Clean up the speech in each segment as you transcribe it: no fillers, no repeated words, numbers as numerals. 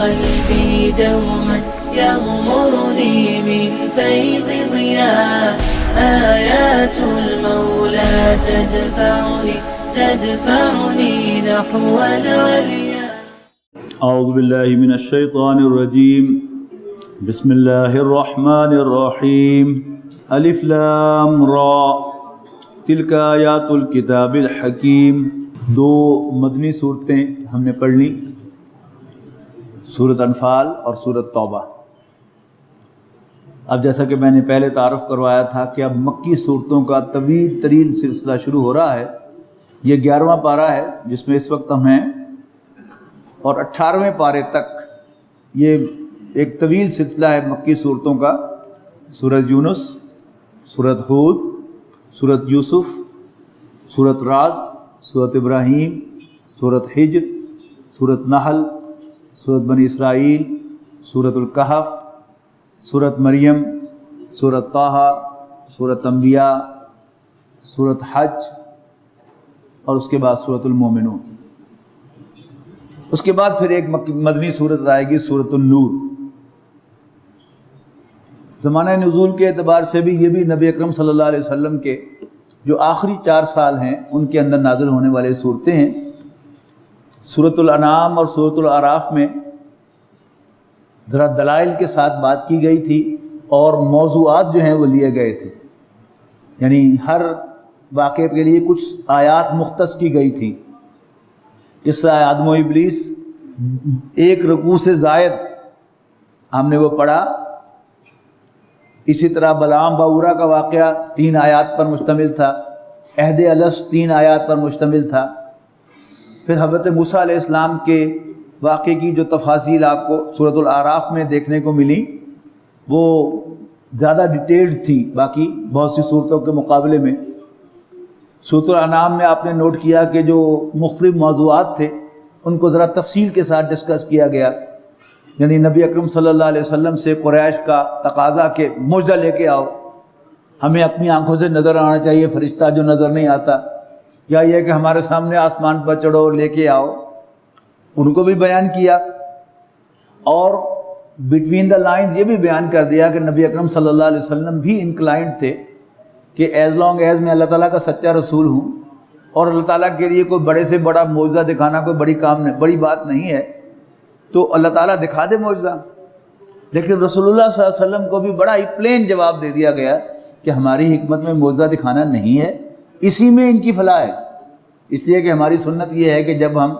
قلبي دوما يغمرني من فيض ضياء آيات المولى تدفعني نحو العليا. اعوذ باللہ من الشیطان الرجیم. بسم اللہ الرحمن الرحیم. الف لام را تلک آیات الکتاب الحکیم. دو مدنی صورتیں ہم نے پڑھ لی، سورۃ انفال اور سورۃ توبہ. اب جیسا کہ میں نے پہلے تعارف کروایا تھا کہ اب مکی صورتوں کا طویل ترین سلسلہ شروع ہو رہا ہے. یہ 11واں پارہ ہے جس میں اس وقت ہم ہیں، اور 18ویں پارے تک یہ ایک طویل سلسلہ ہے مکی صورتوں کا. سورۃ یونس، سورۃ ہود، سورۃ یوسف، سورۃ رعد، سورۃ ابراہیم، سورۃ حجر، سورۃ نحل، سورۃ بنی اسرائیل، سورۃ الکہف، سورۃ مریم، سورۃ طٰہٰ، سورۃ انبیاء، سورۃ حج، اور اس کے بعد سورۃ المومنون. اس کے بعد پھر ایک مدنی صورت آئے گی، سورۃ النور. زمانہ نزول کے اعتبار سے بھی یہ بھی نبی اکرم صلی اللہ علیہ وسلم کے جو آخری 4 سال ہیں ان کے اندر نازل ہونے والے صورتیں ہیں. سورۃ الانعام اور سورۃ الاعراف میں ذرا دلائل کے ساتھ بات کی گئی تھی اور موضوعات جو ہیں وہ لیے گئے تھے، یعنی ہر واقعے کے لیے کچھ آیات مختص کی گئی تھی. قصہ آدم و ابلیس ایک رکوع سے زائد ہم نے وہ پڑھا. اسی طرح بلعام باورا کا واقعہ 3 آیات پر مشتمل تھا. عہد الست 3 آیات پر مشتمل تھا. پھر حضرت موسیٰ علیہ السلام کے واقعے کی جو تفاصیل آپ کو سورۃ الاعراف میں دیکھنے کو ملی وہ زیادہ ڈیٹیلڈ تھی باقی بہت سی صورتوں کے مقابلے میں. سورۃ الانعام میں آپ نے نوٹ کیا کہ جو مختلف موضوعات تھے ان کو ذرا تفصیل کے ساتھ ڈسکس کیا گیا. یعنی نبی اکرم صلی اللہ علیہ وسلم سے قریش کا تقاضا کہ معجزہ لے کے آؤ، ہمیں اپنی آنکھوں سے نظر آنا چاہیے فرشتہ جو نظر نہیں آتا، یا یہ کہ ہمارے سامنے آسمان پر چڑھو لے کے آؤ، ان کو بھی بیان کیا. اور بٹوین دا لائنز یہ بھی بیان کر دیا کہ نبی اکرم صلی اللہ علیہ وسلم بھی انکلائنڈ تھے کہ ایز لانگ ایز میں اللہ تعالیٰ کا سچا رسول ہوں اور اللہ تعالیٰ کے لیے کوئی بڑے سے بڑا معجزہ دکھانا کوئی بڑی بات نہیں ہے تو اللہ تعالیٰ دکھا دے معجزہ. لیکن رسول اللہ صلی اللہ علیہ وسلم کو بھی بڑا ہی پلین جواب دے دیا گیا کہ ہماری حکمت میں معجزہ دکھانا نہیں ہے، اسی میں ان کی فلاح ہے. اس لیے کہ ہماری سنت یہ ہے کہ جب ہم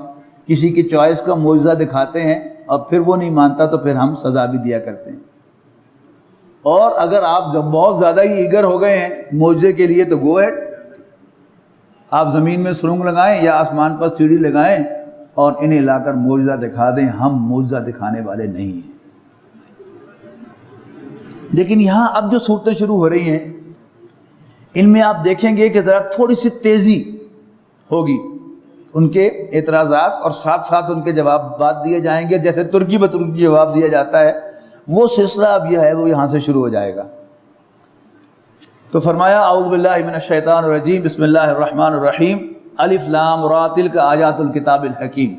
کسی کی چوائس کا معجزہ دکھاتے ہیں اور پھر وہ نہیں مانتا تو پھر ہم سزا بھی دیا کرتے ہیں. اور اگر آپ جب بہت زیادہ ہی ایگر ہو گئے ہیں معجزے کے لیے تو گو ہیڈ، آپ زمین میں سرنگ لگائیں یا آسمان پر سیڑھی لگائیں اور انہیں لا کر معجزہ دکھا دیں. ہم معجزہ دکھانے والے نہیں ہیں. لیکن یہاں اب جو صورتیں شروع ہو رہی ہیں ان میں آپ دیکھیں گے کہ ذرا تھوڑی سی تیزی ہوگی، ان کے اعتراضات اور ساتھ ساتھ ان کے جوابات دیے جائیں گے. جیسے ترکی بترکی جواب دیا جاتا ہے وہ سلسلہ اب یہ ہے وہ یہاں سے شروع ہو جائے گا. تو فرمایا اعوذ باللہ من الشیطان الرجیم بسم اللہ الرحمن الرحیم. الف لام را تلک آیات الکتاب الحکیم.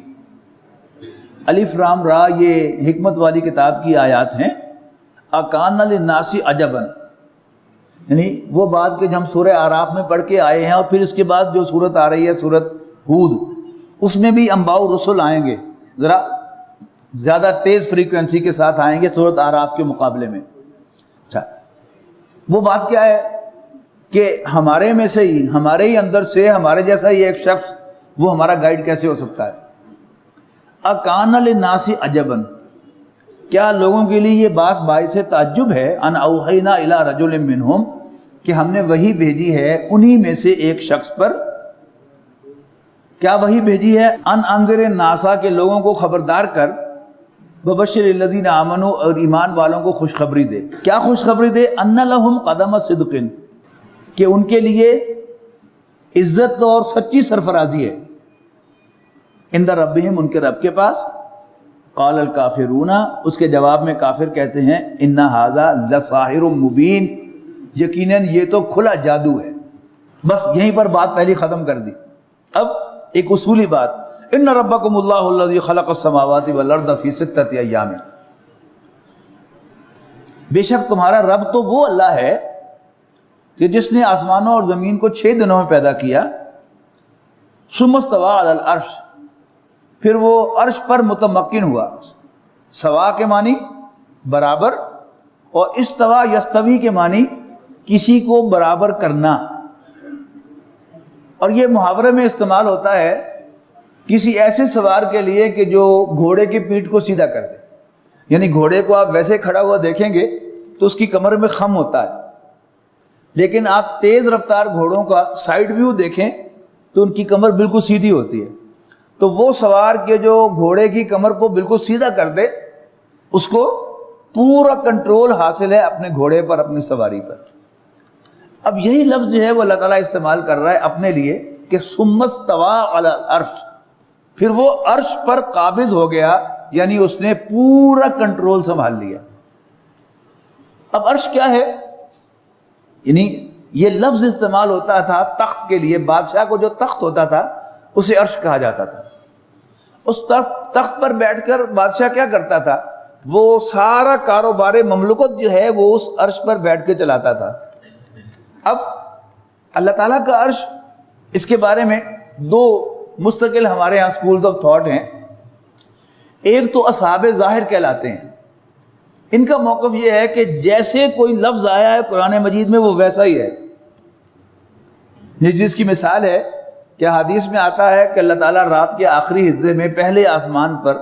الف لام را یہ حکمت والی کتاب کی آیات ہیں. اکان للناس عجبا، یعنی وہ بات کہ ہم سورہ اعراف میں پڑھ کے آئے ہیں اور پھر اس کے بعد جو صورت آ رہی ہے سورت ہود اس میں بھی انباء الرسل آئیں گے، ذرا زیادہ تیز فریکوینسی کے ساتھ آئیں گے سورت اعراف کے مقابلے میں. اچھا، وہ بات کیا ہے کہ ہمارے میں سے ہی، ہمارے ہی اندر سے ہمارے جیسا ہی ایک شخص وہ ہمارا گائیڈ کیسے ہو سکتا ہے؟ اکان للناس عجبا، کیا لوگوں کے لیے یہ باعث تعجب ہے؟ ان اوحینا الی رجل منہم، کہ ہم نے وحی بھیجی ہے انہی میں سے ایک شخص پر. کیا وحی بھیجی ہے؟ ان انذر الناس، کے لوگوں کو خبردار کر، وبشر الذین آمنوا، اور ایمان والوں کو خوشخبری دے. کیا خوشخبری دے؟ ان لہم قدم صدق، کہ ان کے لیے عزت اور سچی سرفرازی ہے عند ربہم، ان کے رب کے پاس. قال الکافرون، اس کے جواب میں کافر کہتے ہیں ان ھذا لساحر مبین، یقیناً یہ تو کھلا جادو ہے. بس یہیں پر بات پہلی ختم کر دی. اب ایک اصولی بات، ان ربکم اللہ الذی خلق السماوات والارض فی ستۃ ایام، بے شک تمہارا رب تو وہ اللہ ہے کہ جس نے آسمانوں اور زمین کو 6 دنوں میں پیدا کیا، ثم استوى علی العرش، پھر وہ عرش پر متمکن ہوا۔ سوا کے معنی برابر، اور استوا یستوی کے معنی کسی کو برابر کرنا، اور یہ محاورے میں استعمال ہوتا ہے کسی ایسے سوار کے لیے کہ جو گھوڑے کی پیٹھ کو سیدھا کر دے، یعنی گھوڑے کو آپ ویسے کھڑا ہوا دیکھیں گے تو اس کی کمر میں خم ہوتا ہے، لیکن آپ تیز رفتار گھوڑوں کا سائیڈ ویو دیکھیں تو ان کی کمر بالکل سیدھی ہوتی ہے۔ تو وہ سوار کے جو گھوڑے کی کمر کو بالکل سیدھا کر دے، اس کو پورا کنٹرول حاصل ہے اپنے گھوڑے پر، اپنی سواری پر۔ اب یہی لفظ جو ہے وہ اللہ تعالیٰ استعمال کر رہا ہے اپنے لیے کہ ثم استوى علی العرش، پھر وہ عرش پر قابض ہو گیا، یعنی اس نے پورا کنٹرول سنبھال لیا۔ اب عرش کیا ہے؟ یعنی یہ لفظ استعمال ہوتا تھا تخت کے لیے، بادشاہ کو جو تخت ہوتا تھا اسے عرش کہا جاتا تھا۔ اس تخت پر بیٹھ کر بادشاہ کیا کرتا تھا؟ وہ سارا کاروبار مملکت جو ہے وہ اس عرش پر بیٹھ کے چلاتا تھا۔ اب اللہ تعالیٰ کا عرش، اس کے بارے میں 2 مستقل ہمارے ہاں اسکولز آف تھاٹ ہیں۔ ایک تو اصحاب ظاہر کہلاتے ہیں، ان کا موقف یہ ہے کہ جیسے کوئی لفظ آیا ہے قرآن مجید میں وہ ویسا ہی ہے۔ جس کی مثال ہے کہ حدیث میں آتا ہے کہ اللہ تعالیٰ رات کے آخری حصے میں پہلے آسمان پر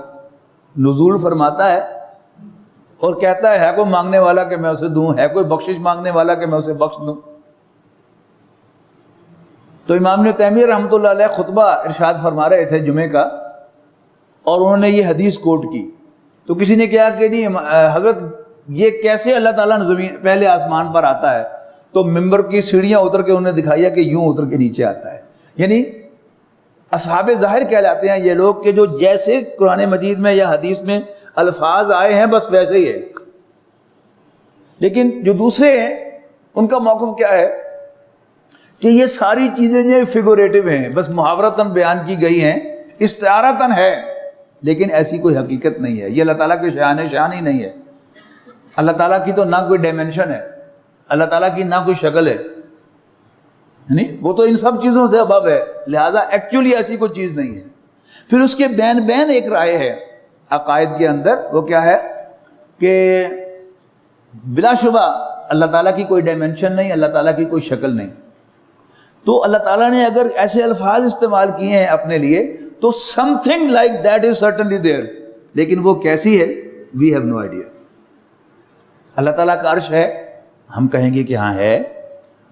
نزول فرماتا ہے اور کہتا ہے کوئی مانگنے والا کہ میں اسے دوں، ہے کوئی بخشش مانگنے والا کہ میں اسے بخش دوں۔ تو امام ابن تیمیہ رحمۃ اللہ علیہ خطبہ ارشاد فرما رہے تھے جمعے کا، اور انہوں نے یہ حدیث کوٹ کی، تو کسی نے کہا کہ نہیں حضرت یہ کیسے اللہ تعالیٰ نے زمین پہلے آسمان پر آتا ہے؟ تو ممبر کی سیڑھیاں اتر کے انہوں نے دکھایا کہ یوں اتر کے نیچے آتا ہے۔ یعنی اصحاب ظاہر کہلاتے ہیں یہ لوگ کہ جو جیسے قرآن مجید میں یا حدیث میں الفاظ آئے ہیں بس ویسے ہی ہے۔ لیکن جو دوسرے ہیں ان کا موقف کیا ہے کہ یہ ساری چیزیں جو فیگوریٹو ہیں، بس محاورتاً بیان کی گئی ہیں، استعارتاً ہے، لیکن ایسی کوئی حقیقت نہیں ہے۔ یہ اللہ تعالیٰ کے شان ہی نہیں ہے۔ اللہ تعالیٰ کی تو نہ کوئی ڈائمنشن ہے، اللہ تعالیٰ کی نہ کوئی شکل ہے، یعنی وہ تو ان سب چیزوں سے ابو ہے، لہٰذا ایکچولی ایسی کوئی چیز نہیں ہے۔ پھر اس کے بین ایک رائے ہے عقائد کے اندر، وہ کیا ہے کہ بلا شبہ اللہ تعالیٰ کی کوئی ڈائمنشن نہیں، اللہ تعالیٰ کی کوئی شکل نہیں۔ تو اللہ تعالیٰ نے اگر ایسے الفاظ استعمال کیے ہیں اپنے لیے تو something like that is certainly there، لیکن وہ کیسی ہے we have no idea۔ اللہ تعالیٰ کا عرش ہے، ہم کہیں گے کہ ہاں ہے،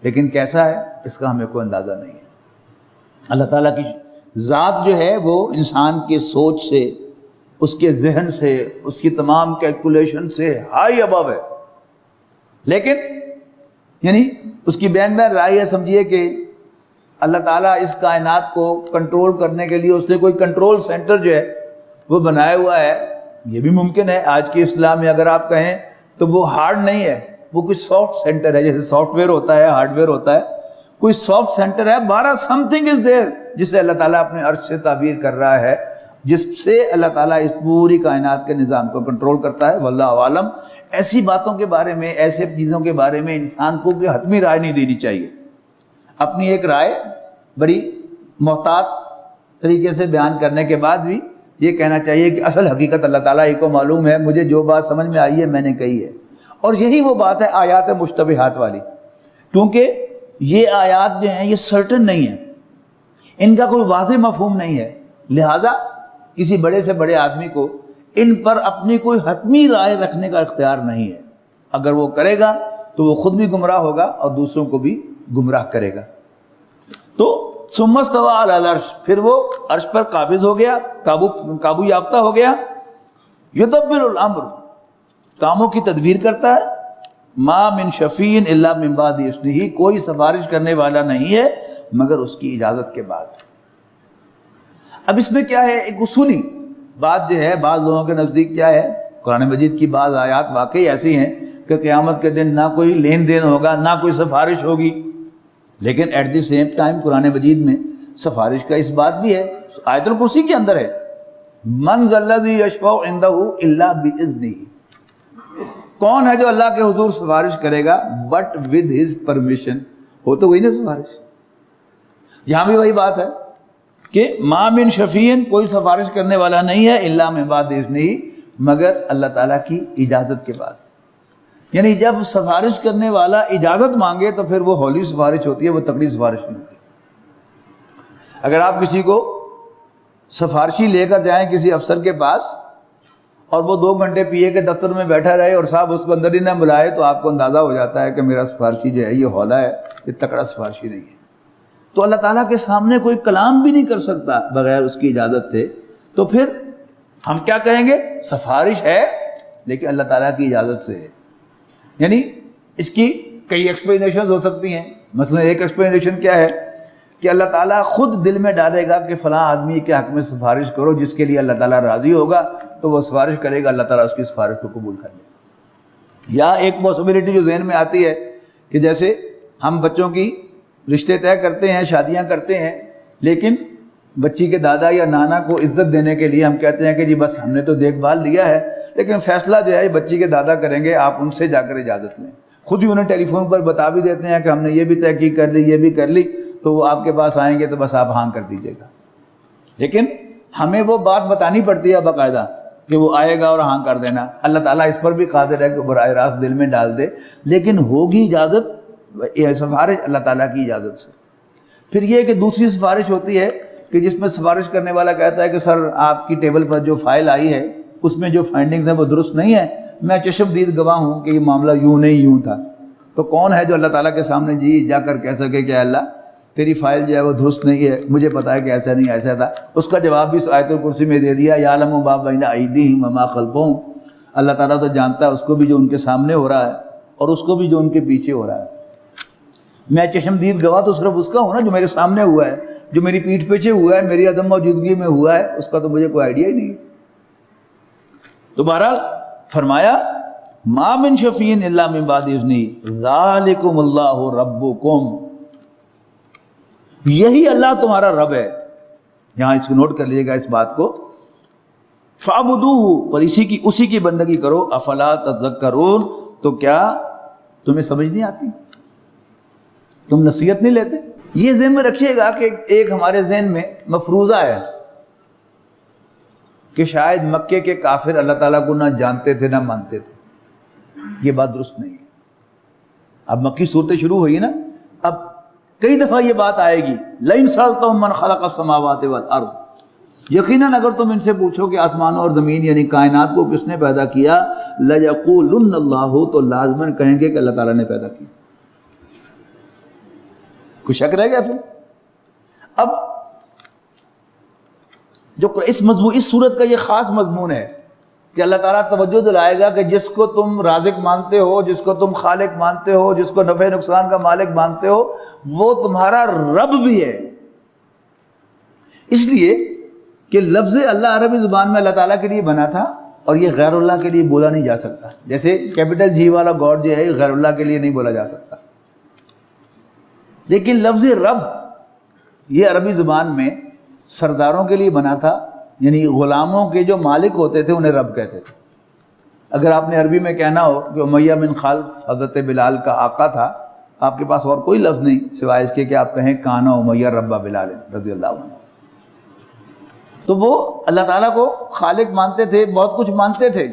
لیکن کیسا ہے اس کا ہمیں کوئی اندازہ نہیں ہے۔ اللہ تعالیٰ کی ذات جو ہے وہ انسان کے سوچ سے، اس کے ذہن سے، اس کی تمام کیلکولیشن سے ہائی ابو ہے، لیکن یعنی اس کی بین رائے ہے، سمجھیے کہ اللہ تعالیٰ اس کائنات کو کنٹرول کرنے کے لیے اس نے کوئی کنٹرول سینٹر جو ہے وہ بنایا ہوا ہے۔ یہ بھی ممکن ہے آج کی اصطلاح میں اگر آپ کہیں تو وہ ہارڈ نہیں ہے، وہ کوئی سافٹ سینٹر ہے، جیسے سافٹ ویئر ہوتا ہے ہارڈ ویئر ہوتا ہے، کوئی سافٹ سینٹر ہے، بارہ سم تھنگ از دیر جسے اللہ تعالیٰ اپنے عرش سے تعبیر کر رہا ہے، جس سے اللہ تعالیٰ اس پوری کائنات کے نظام کو کنٹرول کرتا ہے۔ واللہ عالم۔ ایسی باتوں کے بارے میں، ایسے چیزوں کے بارے میں انسان کو کوئی حتمی رائے نہیں دینی چاہیے۔ اپنی ایک رائے بڑی محتاط طریقے سے بیان کرنے کے بعد بھی یہ کہنا چاہیے کہ اصل حقیقت اللہ تعالیٰ ہی کو معلوم ہے، مجھے جو بات سمجھ میں آئی ہے میں نے کہی ہے۔ اور یہی وہ بات ہے آیات مشتبہات والی، کیونکہ یہ آیات جو ہیں یہ سرٹن نہیں ہیں، ان کا کوئی واضح مفہوم نہیں ہے، لہذا کسی بڑے سے بڑے آدمی کو ان پر اپنی کوئی حتمی رائے رکھنے کا اختیار نہیں ہے۔ اگر وہ کرے گا تو وہ خود بھی گمراہ ہوگا اور دوسروں کو بھی گمراہ کرے گا۔ تو ثم استوى علی العرش، پھر وہ عرش پر قابض ہو گیا، قابو یافتہ ہو گیا۔ یدبر الامر، کاموں کی تدبیر کرتا ہے۔ ما من شفیع الا من بعد اذنہ، کوئی سفارش کرنے والا نہیں ہے مگر اس کی اجازت کے بعد۔ اب اس میں کیا ہے، ایک اصولی بات جو ہے بعض لوگوں کے نزدیک کیا ہے، قرآن مجید کی بعض آیات واقعی ایسی ہیں کہ قیامت کے دن نہ کوئی لین دین ہوگا، نہ کوئی سفارش ہوگی، لیکن ایٹ دی سیم ٹائم قرآن مجید میں سفارش کا اس بات بھی ہے، آیت الکرسی کے اندر ہے، من ذا الذی یشفع عندہ الا باذنہ، کون ہے جو اللہ کے حضور سفارش کرے گا بٹ ود ہز پرمیشن، ہو تو وہی نا سفارش۔ یہاں بھی وہی بات ہے کہ ما من شفیع، کوئی سفارش کرنے والا نہیں ہے الا من بعد اذنہ، مگر اللہ تعالیٰ کی اجازت کے بعد۔ یعنی جب سفارش کرنے والا اجازت مانگے تو پھر وہ ہولی سفارش ہوتی ہے، وہ تقلید سفارش نہیں ہوتی۔ اگر آپ کسی کو سفارشی لے کر جائیں کسی افسر کے پاس اور وہ 2 گھنٹے پیے کے دفتر میں بیٹھا رہے اور صاحب اس کو اندر ہی نہ بلائے، تو آپ کو اندازہ ہو جاتا ہے کہ میرا سفارشی جو ہے یہ ہولا ہے، یہ تکڑا سفارشی نہیں ہے۔ تو اللہ تعالیٰ کے سامنے کوئی کلام بھی نہیں کر سکتا بغیر اس کی اجازت تھے، تو پھر ہم کیا کہیں گے؟ سفارش ہے لیکن اللہ تعالیٰ کی اجازت سے ہے۔ یعنی اس کی کئی ایکسپلینیشنز ہو سکتی ہیں۔ مثلا ایک ایکسپلینیشن کیا ہے کہ اللہ تعالیٰ خود دل میں ڈالے گا کہ فلاں آدمی کے حق میں سفارش کرو، جس کے لیے اللہ تعالیٰ راضی ہوگا تو وہ سفارش کرے گا، اللہ تعالیٰ اس کی سفارش کو قبول کر لے گا۔ یا ایک پاسبلٹی جو ذہن میں آتی ہے کہ جیسے ہم بچوں کی رشتے طے کرتے ہیں، شادیاں کرتے ہیں، لیکن بچی کے دادا یا نانا کو عزت دینے کے لیے ہم کہتے ہیں کہ جی بس ہم نے تو دیکھ بھال لیا ہے، لیکن فیصلہ جو ہے بچی کے دادا کریں گے، آپ ان سے جا کر اجازت لیں۔ خود ہی انہیں ٹیلی فون پر بتا بھی دیتے ہیں کہ ہم نے یہ بھی تحقیق کر لی، یہ بھی کر لی، تو وہ آپ کے پاس آئیں گے تو بس آپ ہاں کر دیجیے گا۔ لیکن ہمیں وہ بات بتانی پڑتی ہے باقاعدہ کہ وہ آئے گا اور ہاں کر دینا۔ اللہ تعالیٰ اس پر بھی قادر ہے کہ براہ راست دل میں ڈال دے، لیکن ہوگی اجازت، سفارش اللہ تعالیٰ کی اجازت سے۔ پھر یہ کہ دوسری سفارش ہوتی ہے کہ جس میں سفارش کرنے والا کہتا ہے کہ سر آپ کی ٹیبل پر جو فائل آئی ہے اس میں جو فائنڈنگز ہیں وہ درست نہیں ہے، میں چشم دید گواہ ہوں کہ یہ معاملہ یوں نہیں یوں تھا۔ تو کون ہے جو اللہ تعالیٰ کے سامنے جی جا کر کہہ سکے کہ اللہ تیری فائل جو ہے وہ درست نہیں ہے، مجھے پتا ہے کہ ایسا نہیں ایسا تھا؟ اس کا جواب بھی اس آیت الکرسی میں دے دیا، یعلم ما بین ایدیہم وما خلفہم، اللہ تعالیٰ تو جانتا ہے اس کو بھی جو ان کے سامنے ہو رہا ہے اور اس کو بھی جو ان کے پیچھے ہو رہا ہے۔ میں چشم دید گواہ تو صرف اس کا ہوں نا جو میرے سامنے ہوا ہے، جو میری پیٹھ پیچھے ہوا ہے، میری عدم موجودگی میں ہوا ہے، اس کا تو مجھے کوئی آئیڈیا ہی نہیں۔ تو بہرحال فرمایا ما من شفیع الا من بعد اذنہ ذالکم اللہ ربکم، یہی اللہ تمہارا رب ہے۔ یہاں اس کو نوٹ کر لیجیے گا اس بات کو، فاعبدوہ، پر اسی کی بندگی کرو، افلا تذکرون، تو کیا تمہیں سمجھ نہیں آتی؟ تم نصیحت نہیں لیتے؟ یہ ذہن میں رکھیے گا کہ ایک ہمارے ذہن میں مفروضہ ہے کہ شاید مکے کے کافر اللہ تعالیٰ کو نہ جانتے تھے نہ مانتے تھے۔ یہ بات درست نہیں ہے۔ اب مکی صورتیں شروع ہوئی نا، اب کئی دفعہ یہ بات آئے گی، لئن سألتہم من خلق السماوات والارض، یقیناً اگر تم ان سے پوچھو کہ آسمانوں اور زمین یعنی کائنات کو کس نے پیدا کیا، لیقولن اللہ، تو لازماً کہیں گے کہ اللہ تعالیٰ نے پیدا کیا۔ کوئی شک رہ گیا پھر؟ اب جو اس صورت کا یہ خاص مضمون ہے کہ اللہ تعالیٰ توجہ دلائے گا کہ جس کو تم رازق مانتے ہو، جس کو تم خالق مانتے ہو، جس کو نفع نقصان کا مالک مانتے ہو، وہ تمہارا رب بھی ہے۔ اس لیے کہ لفظ اللہ عربی زبان میں اللہ تعالیٰ کے لیے بنا تھا اور یہ غیر اللہ کے لیے بولا نہیں جا سکتا، جیسے کیپٹل جی والا گاڈ جو ہے غیر اللہ کے لیے نہیں بولا جا سکتا۔ لیکن لفظ رب یہ عربی زبان میں سرداروں کے لیے بنا تھا، یعنی غلاموں کے جو مالک ہوتے تھے انہیں رب کہتے تھے۔ اگر آپ نے عربی میں کہنا ہو کہ امیہ بن خلف حضرت بلال کا آقا تھا، آپ کے پاس اور کوئی لفظ نہیں سوائے اس کے کہ آپ کہیں کانا امیہ ربا بلال رضی اللہ عنہ۔ تو وہ اللہ تعالیٰ کو خالق مانتے تھے، بہت کچھ مانتے تھے۔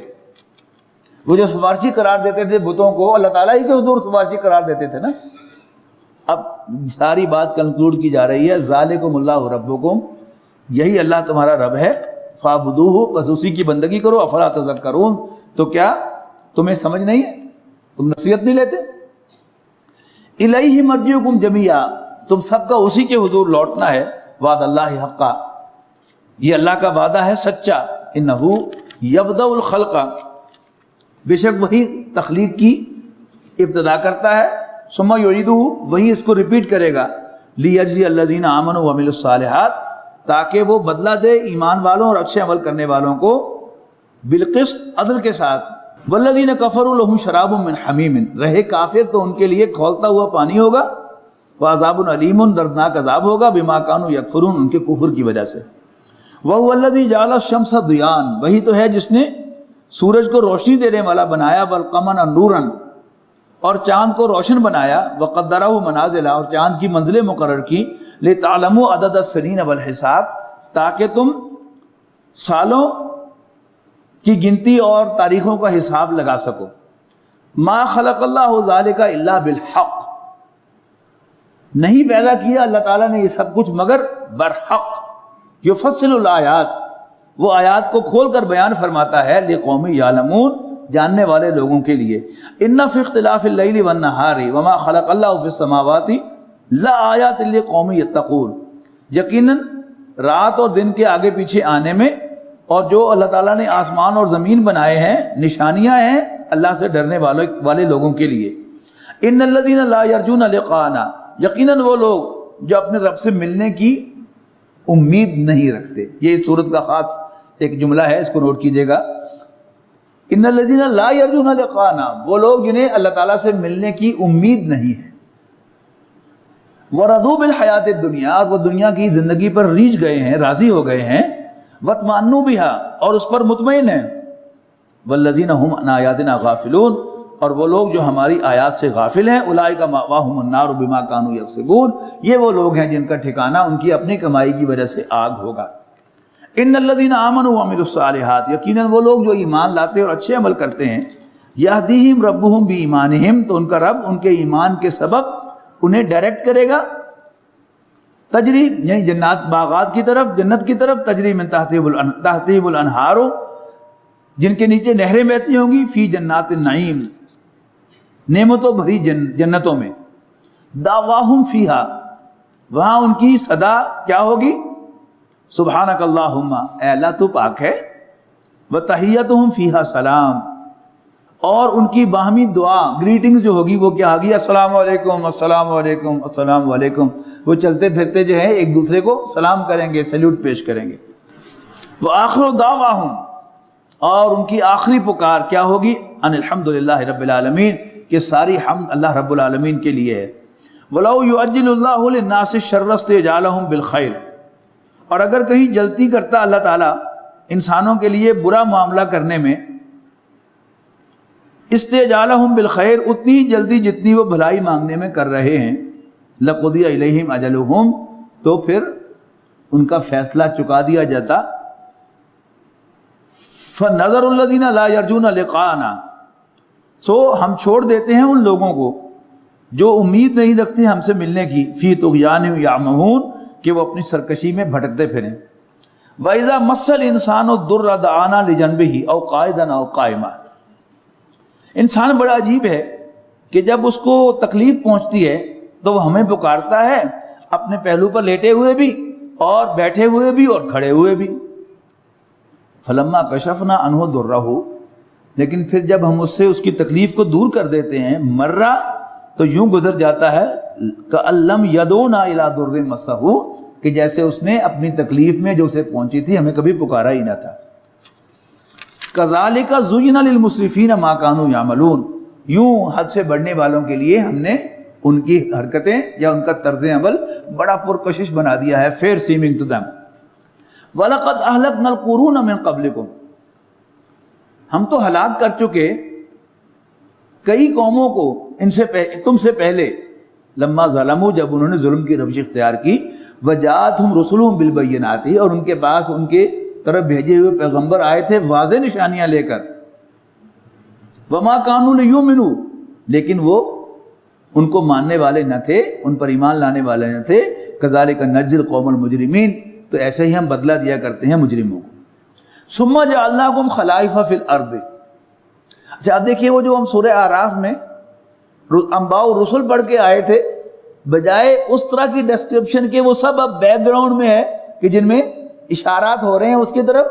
وہ جو سفارشی قرار دیتے تھے بتوں کو، اللہ تعالیٰ ہی کے حضور سفارشی قرار دیتے تھے نا۔ اب ساری بات کنکلوڈ کی جا رہی ہے، ذالکم اللہ ربکم، یہی اللہ تمہارا رب ہے، فاعبدوہ، بس اسی کی بندگی کرو، افلا تذکرون، تو کیا تمہیں سمجھ نہیں ہے؟ تم نصیحت نہیں لیتے؟ الیہ مرجعکم جمیعا، تم سب کا اسی کے حضور لوٹنا ہے، وعد اللہ حقا، یہ اللہ کا وعدہ ہے سچا، انہ یبدأ الخلق، بے شک وہی تخلیق کی ابتدا کرتا ہے، ثم یعیدہ، وہی اس کو ریپیٹ کرے گا، لیجزی الذین آمنوا وعملوا الصالحات، تاکہ وہ بدلہ دے ایمان والوں اور اچھے عمل کرنے والوں کو، بالقسط، عدل کے ساتھ، والذین کفروا لہم شراب من حمیم، رہے کافر تو ان کے لیے کھولتا ہوا پانی ہوگا، وعذاب علیم، دردناک عذاب ہوگا، بما کانوا یکفرون، ان کے کفر کی وجہ سے۔ وَهُوَ الَّذِي جَعَلَ الشَّمْسَ ضِيَاءً، وہی تو ہے جس نے سورج کو روشنی دینے والا بنایا، وَالْقَمَرَ نُورًا، اور چاند کو روشن بنایا، وَقَدَّرَهُ مَنَازِلَ، اور چاند کی منزلیں مقرر کی، لِتَعْلَمُوا عَدَدَ السِّنِينَ وَالْحِسَابَ، تاکہ تم سالوں کی گنتی اور تاریخوں کا حساب لگا سکو۔ ما خلق اللہ ذالک الا بالحق، نہیں پیدا کیا اللہ تعالیٰ نے یہ سب کچھ مگر برحق۔ یفصل الآیات، وہ آیات کو کھول کر بیان فرماتا ہے، لقوم یعلمون، جاننے والے لوگوں کے لیے۔ ان فی اختلاف اللیل والنہار وما خلق اللہ فی السماوات لآیات لقوم یتقون، یقیناً رات اور دن کے آگے پیچھے آنے میں اور جو اللہ تعالیٰ نے آسمان اور زمین بنائے ہیں نشانیاں ہیں اللہ سے ڈرنے والے لوگوں کے لیے۔ ان الذین لا یرجون لقاءنا، یقیناً وہ لوگ جو اپنے رب سے ملنے کی امید نہیں رکھتے۔ یہ اس صورت کا خاص ایک جملہ ہے، اس کو نوٹ کیجئے گا۔ ان الذین لا یرجون لقاءنا، وہ لوگ جنہیں اللہ تعالیٰ سے ملنے کی امید نہیں ہے۔ وَرَضُوا بِالْحَيَاةِ الدُّنْيَا، اور وہ دنیا کی زندگی پر ریجھ گئے ہیں، راضی ہو گئے ہیں۔ وَاطْمَأَنُّوا بِهَا، اور اس پر مطمئن ہیں۔ وَالَّذِينَ هُمْ عَنْ آيَاتِنَا غَافِلُونَ، اور وہ لوگ جو ہماری آیات سے غافل ہیں۔ أُولَٰئِكَ مَأْوَاهُمُ النَّارُ بِمَا كَانُوا يَكْسِبُونَ، یہ وہ لوگ ہیں جن کا ٹھکانہ ان کی اپنی کمائی کی وجہ سے آگ ہوگا۔ ان الذین آمنوا وعملوا الصالحات، یقیناً وہ لوگ جو ایمان لاتے اور اچھے عمل کرتے ہیں، یہدیہم ربہم بایمانہم، تو ان کا رب ان کے ایمان کے سبب انہیں ڈائریکٹ کرے گا، تجری یعنی جنات باغات کی طرف، جنت کی طرف، تجری من تحتہم الانہار، جن کے نیچے نہریں بہتی ہوں گی، فی جنات النعیم، نعمتوں بھری جنتوں میں۔ دعواہم فیہا، وہاں ان کی صدا کیا ہوگی؟ سبحانک اللہم، اے اللہ تو پاک ہے۔ وتحیتہم فیہا سلام، اور ان کی باہمی دعا گریٹنگز جو ہوگی وہ کیا ہوگی؟ السلام علیکم، السلام علیکم، السلام علیکم۔ وہ چلتے پھرتے جو ہے ایک دوسرے کو سلام کریں گے، سیلیوٹ پیش کریں گے۔ وآخر دعواہم، اور ان کی آخری پکار کیا ہوگی؟ ان الحمدللہ رب العالمین، کہ ساری حمد اللہ رب العالمین کے لیے ہے۔ وَلَوْ يُعَجِّلُ اللَّهُ لِلنَّاسِ الشَّرَّ اسْتِعْجَالَهُم بِالْخَيْرِ، اور اگر کہیں جلدی کرتا اللہ تعالیٰ انسانوں کے لیے برا معاملہ کرنے میں، استعجالہم بالخیر، اتنی جلدی جتنی وہ بھلائی مانگنے میں کر رہے ہیں، لقضی الیہم اجلہم، تو پھر ان کا فیصلہ چکا دیا جاتا۔ فنظر الذین لا یرجون لقاءنا، سو ہم چھوڑ دیتے ہیں ان لوگوں کو جو امید نہیں رکھتے ہم سے ملنے کی، فی طغیانہم یعمہون، کہ وہ اپنی سرکشی میں بھٹکتے پھریں۔ وَإِذَا مَسَّ الْإِنسَانُ الضُّرَّ دَعَانَا لِجَنبِهِ أَوْ قَاعِدًا أَوْ قَائِمًا، انسان بڑا عجیب ہے کہ جب اس کو تکلیف پہنچتی ہے تو وہ ہمیں پکارتا ہے، اپنے پہلو پر لیٹے ہوئے بھی اور بیٹھے ہوئے بھی اور کھڑے ہوئے بھی۔ فلما کشفنا عنہ ضرہ، لیکن پھر جب ہم اس سے اس کی تکلیف کو دور کر دیتے ہیں، مرہ، تو یوں گزر جاتا ہے کأن لم یدعونا الی ضر مسہ، کہ جیسے اس نے اپنی تکلیف میں جو اسے پہنچی تھی ہمیں کبھی پکارا ہی نہ تھا۔ کذالک زین للمسرفین ما کانوا یعملون، یوں حد سے بڑھنے والوں کے لیے ہم نے ان کی حرکتیں یا ان کا طرز عمل بڑا پرکشش بنا دیا ہے، فیئر سیمنگ ٹو دیم۔ وَلَقَدْ أَهْلَكْنَا الْقُرُونَ مِنْ قَبْلِكُمْ، ہم تو ہلاک کر چکے کئی قوموں کو ان سے تم سے پہلے، لما ظلموا، جب انہوں نے ظلم کی روش اختیار کی، وجاءتهم رسلهم بالبینات، اور ان کے پاس ان کے طرف بھیجے ہوئے پیغمبر آئے تھے واضح نشانیاں لے کر، وما كانوا ليؤمنوا، لیکن وہ ان کو ماننے والے نہ تھے، ان پر ایمان لانے والے نہ تھے۔ كذلك نجزي القوم المجرمين، تو ایسے ہی ہم بدلہ دیا کرتے ہیں مجرموں کو۔ ثم جعلناكم خلائف في الارض، اچھا اب دیکھیے وہ جو ہم سورہ اعراف میں انباء و رسل پڑھ کے آئے تھے، بجائے اس طرح کی ڈسکرپشن کے وہ سب اب بیک گراؤنڈ میں ہے کہ جن میں اشارات ہو رہے ہیں اس کی طرف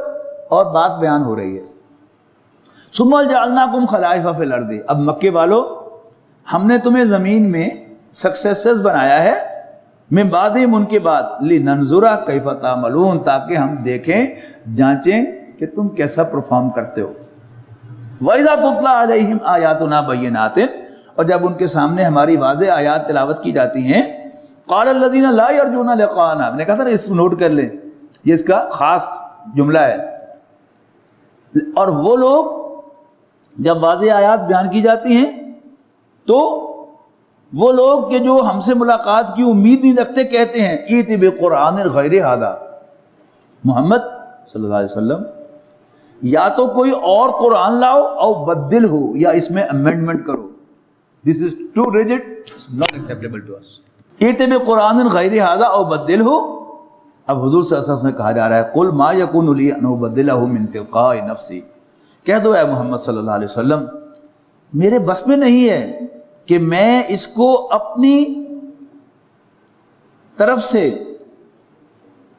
اور بات بیان ہو رہی ہے۔ ثم جعلناکم خلائف فی الارض، اب مکے والو ہم نے تمہیں زمین میں سکسیسرز بنایا ہے، من بعدہم، ان کے بعد، لننظر کیف تعملون، تاکہ ہم دیکھیں جانچیں کہ تم کیسا پرفارم کرتے ہو۔ وَإِذَا تُتْلَىٰ عَلَيْهِمْ آيَاتُنَا بَيِّنَاتٍ، اور جب ان کے سامنے ہماری واضح آیات تلاوت کی جاتی ہیں، قال الذین لا یرجون لقاءنا، میں نے کہا تھا نا اس کو نوٹ کر لیں، یہ اس کا خاص جملہ ہے. اور وہ لوگ جب واضح آیات بیان کی جاتی ہیں تو وہ لوگ کہ جو ہم سے ملاقات کی امید نہیں رکھتے کہتے ہیں ایت بقرآن غیر ھذا، محمد صلی اللہ علیہ وسلم یا تو کوئی اور قرآن لاؤ او بدل ہو، یا اس میں امینڈمنٹ کرو. This is too rigid, not acceptable to us. ایت بقرآن غیر ھذا او بدل ہو. اب حضور صلی اللہ علیہ وسلم سے کہا جا رہا ہے قل ما یکون لی ان ابدلہ من تلقاء نفسی، کہہ دو اے محمد صلی اللہ علیہ وسلم میرے بس میں نہیں ہے کہ میں اس کو اپنی طرف سے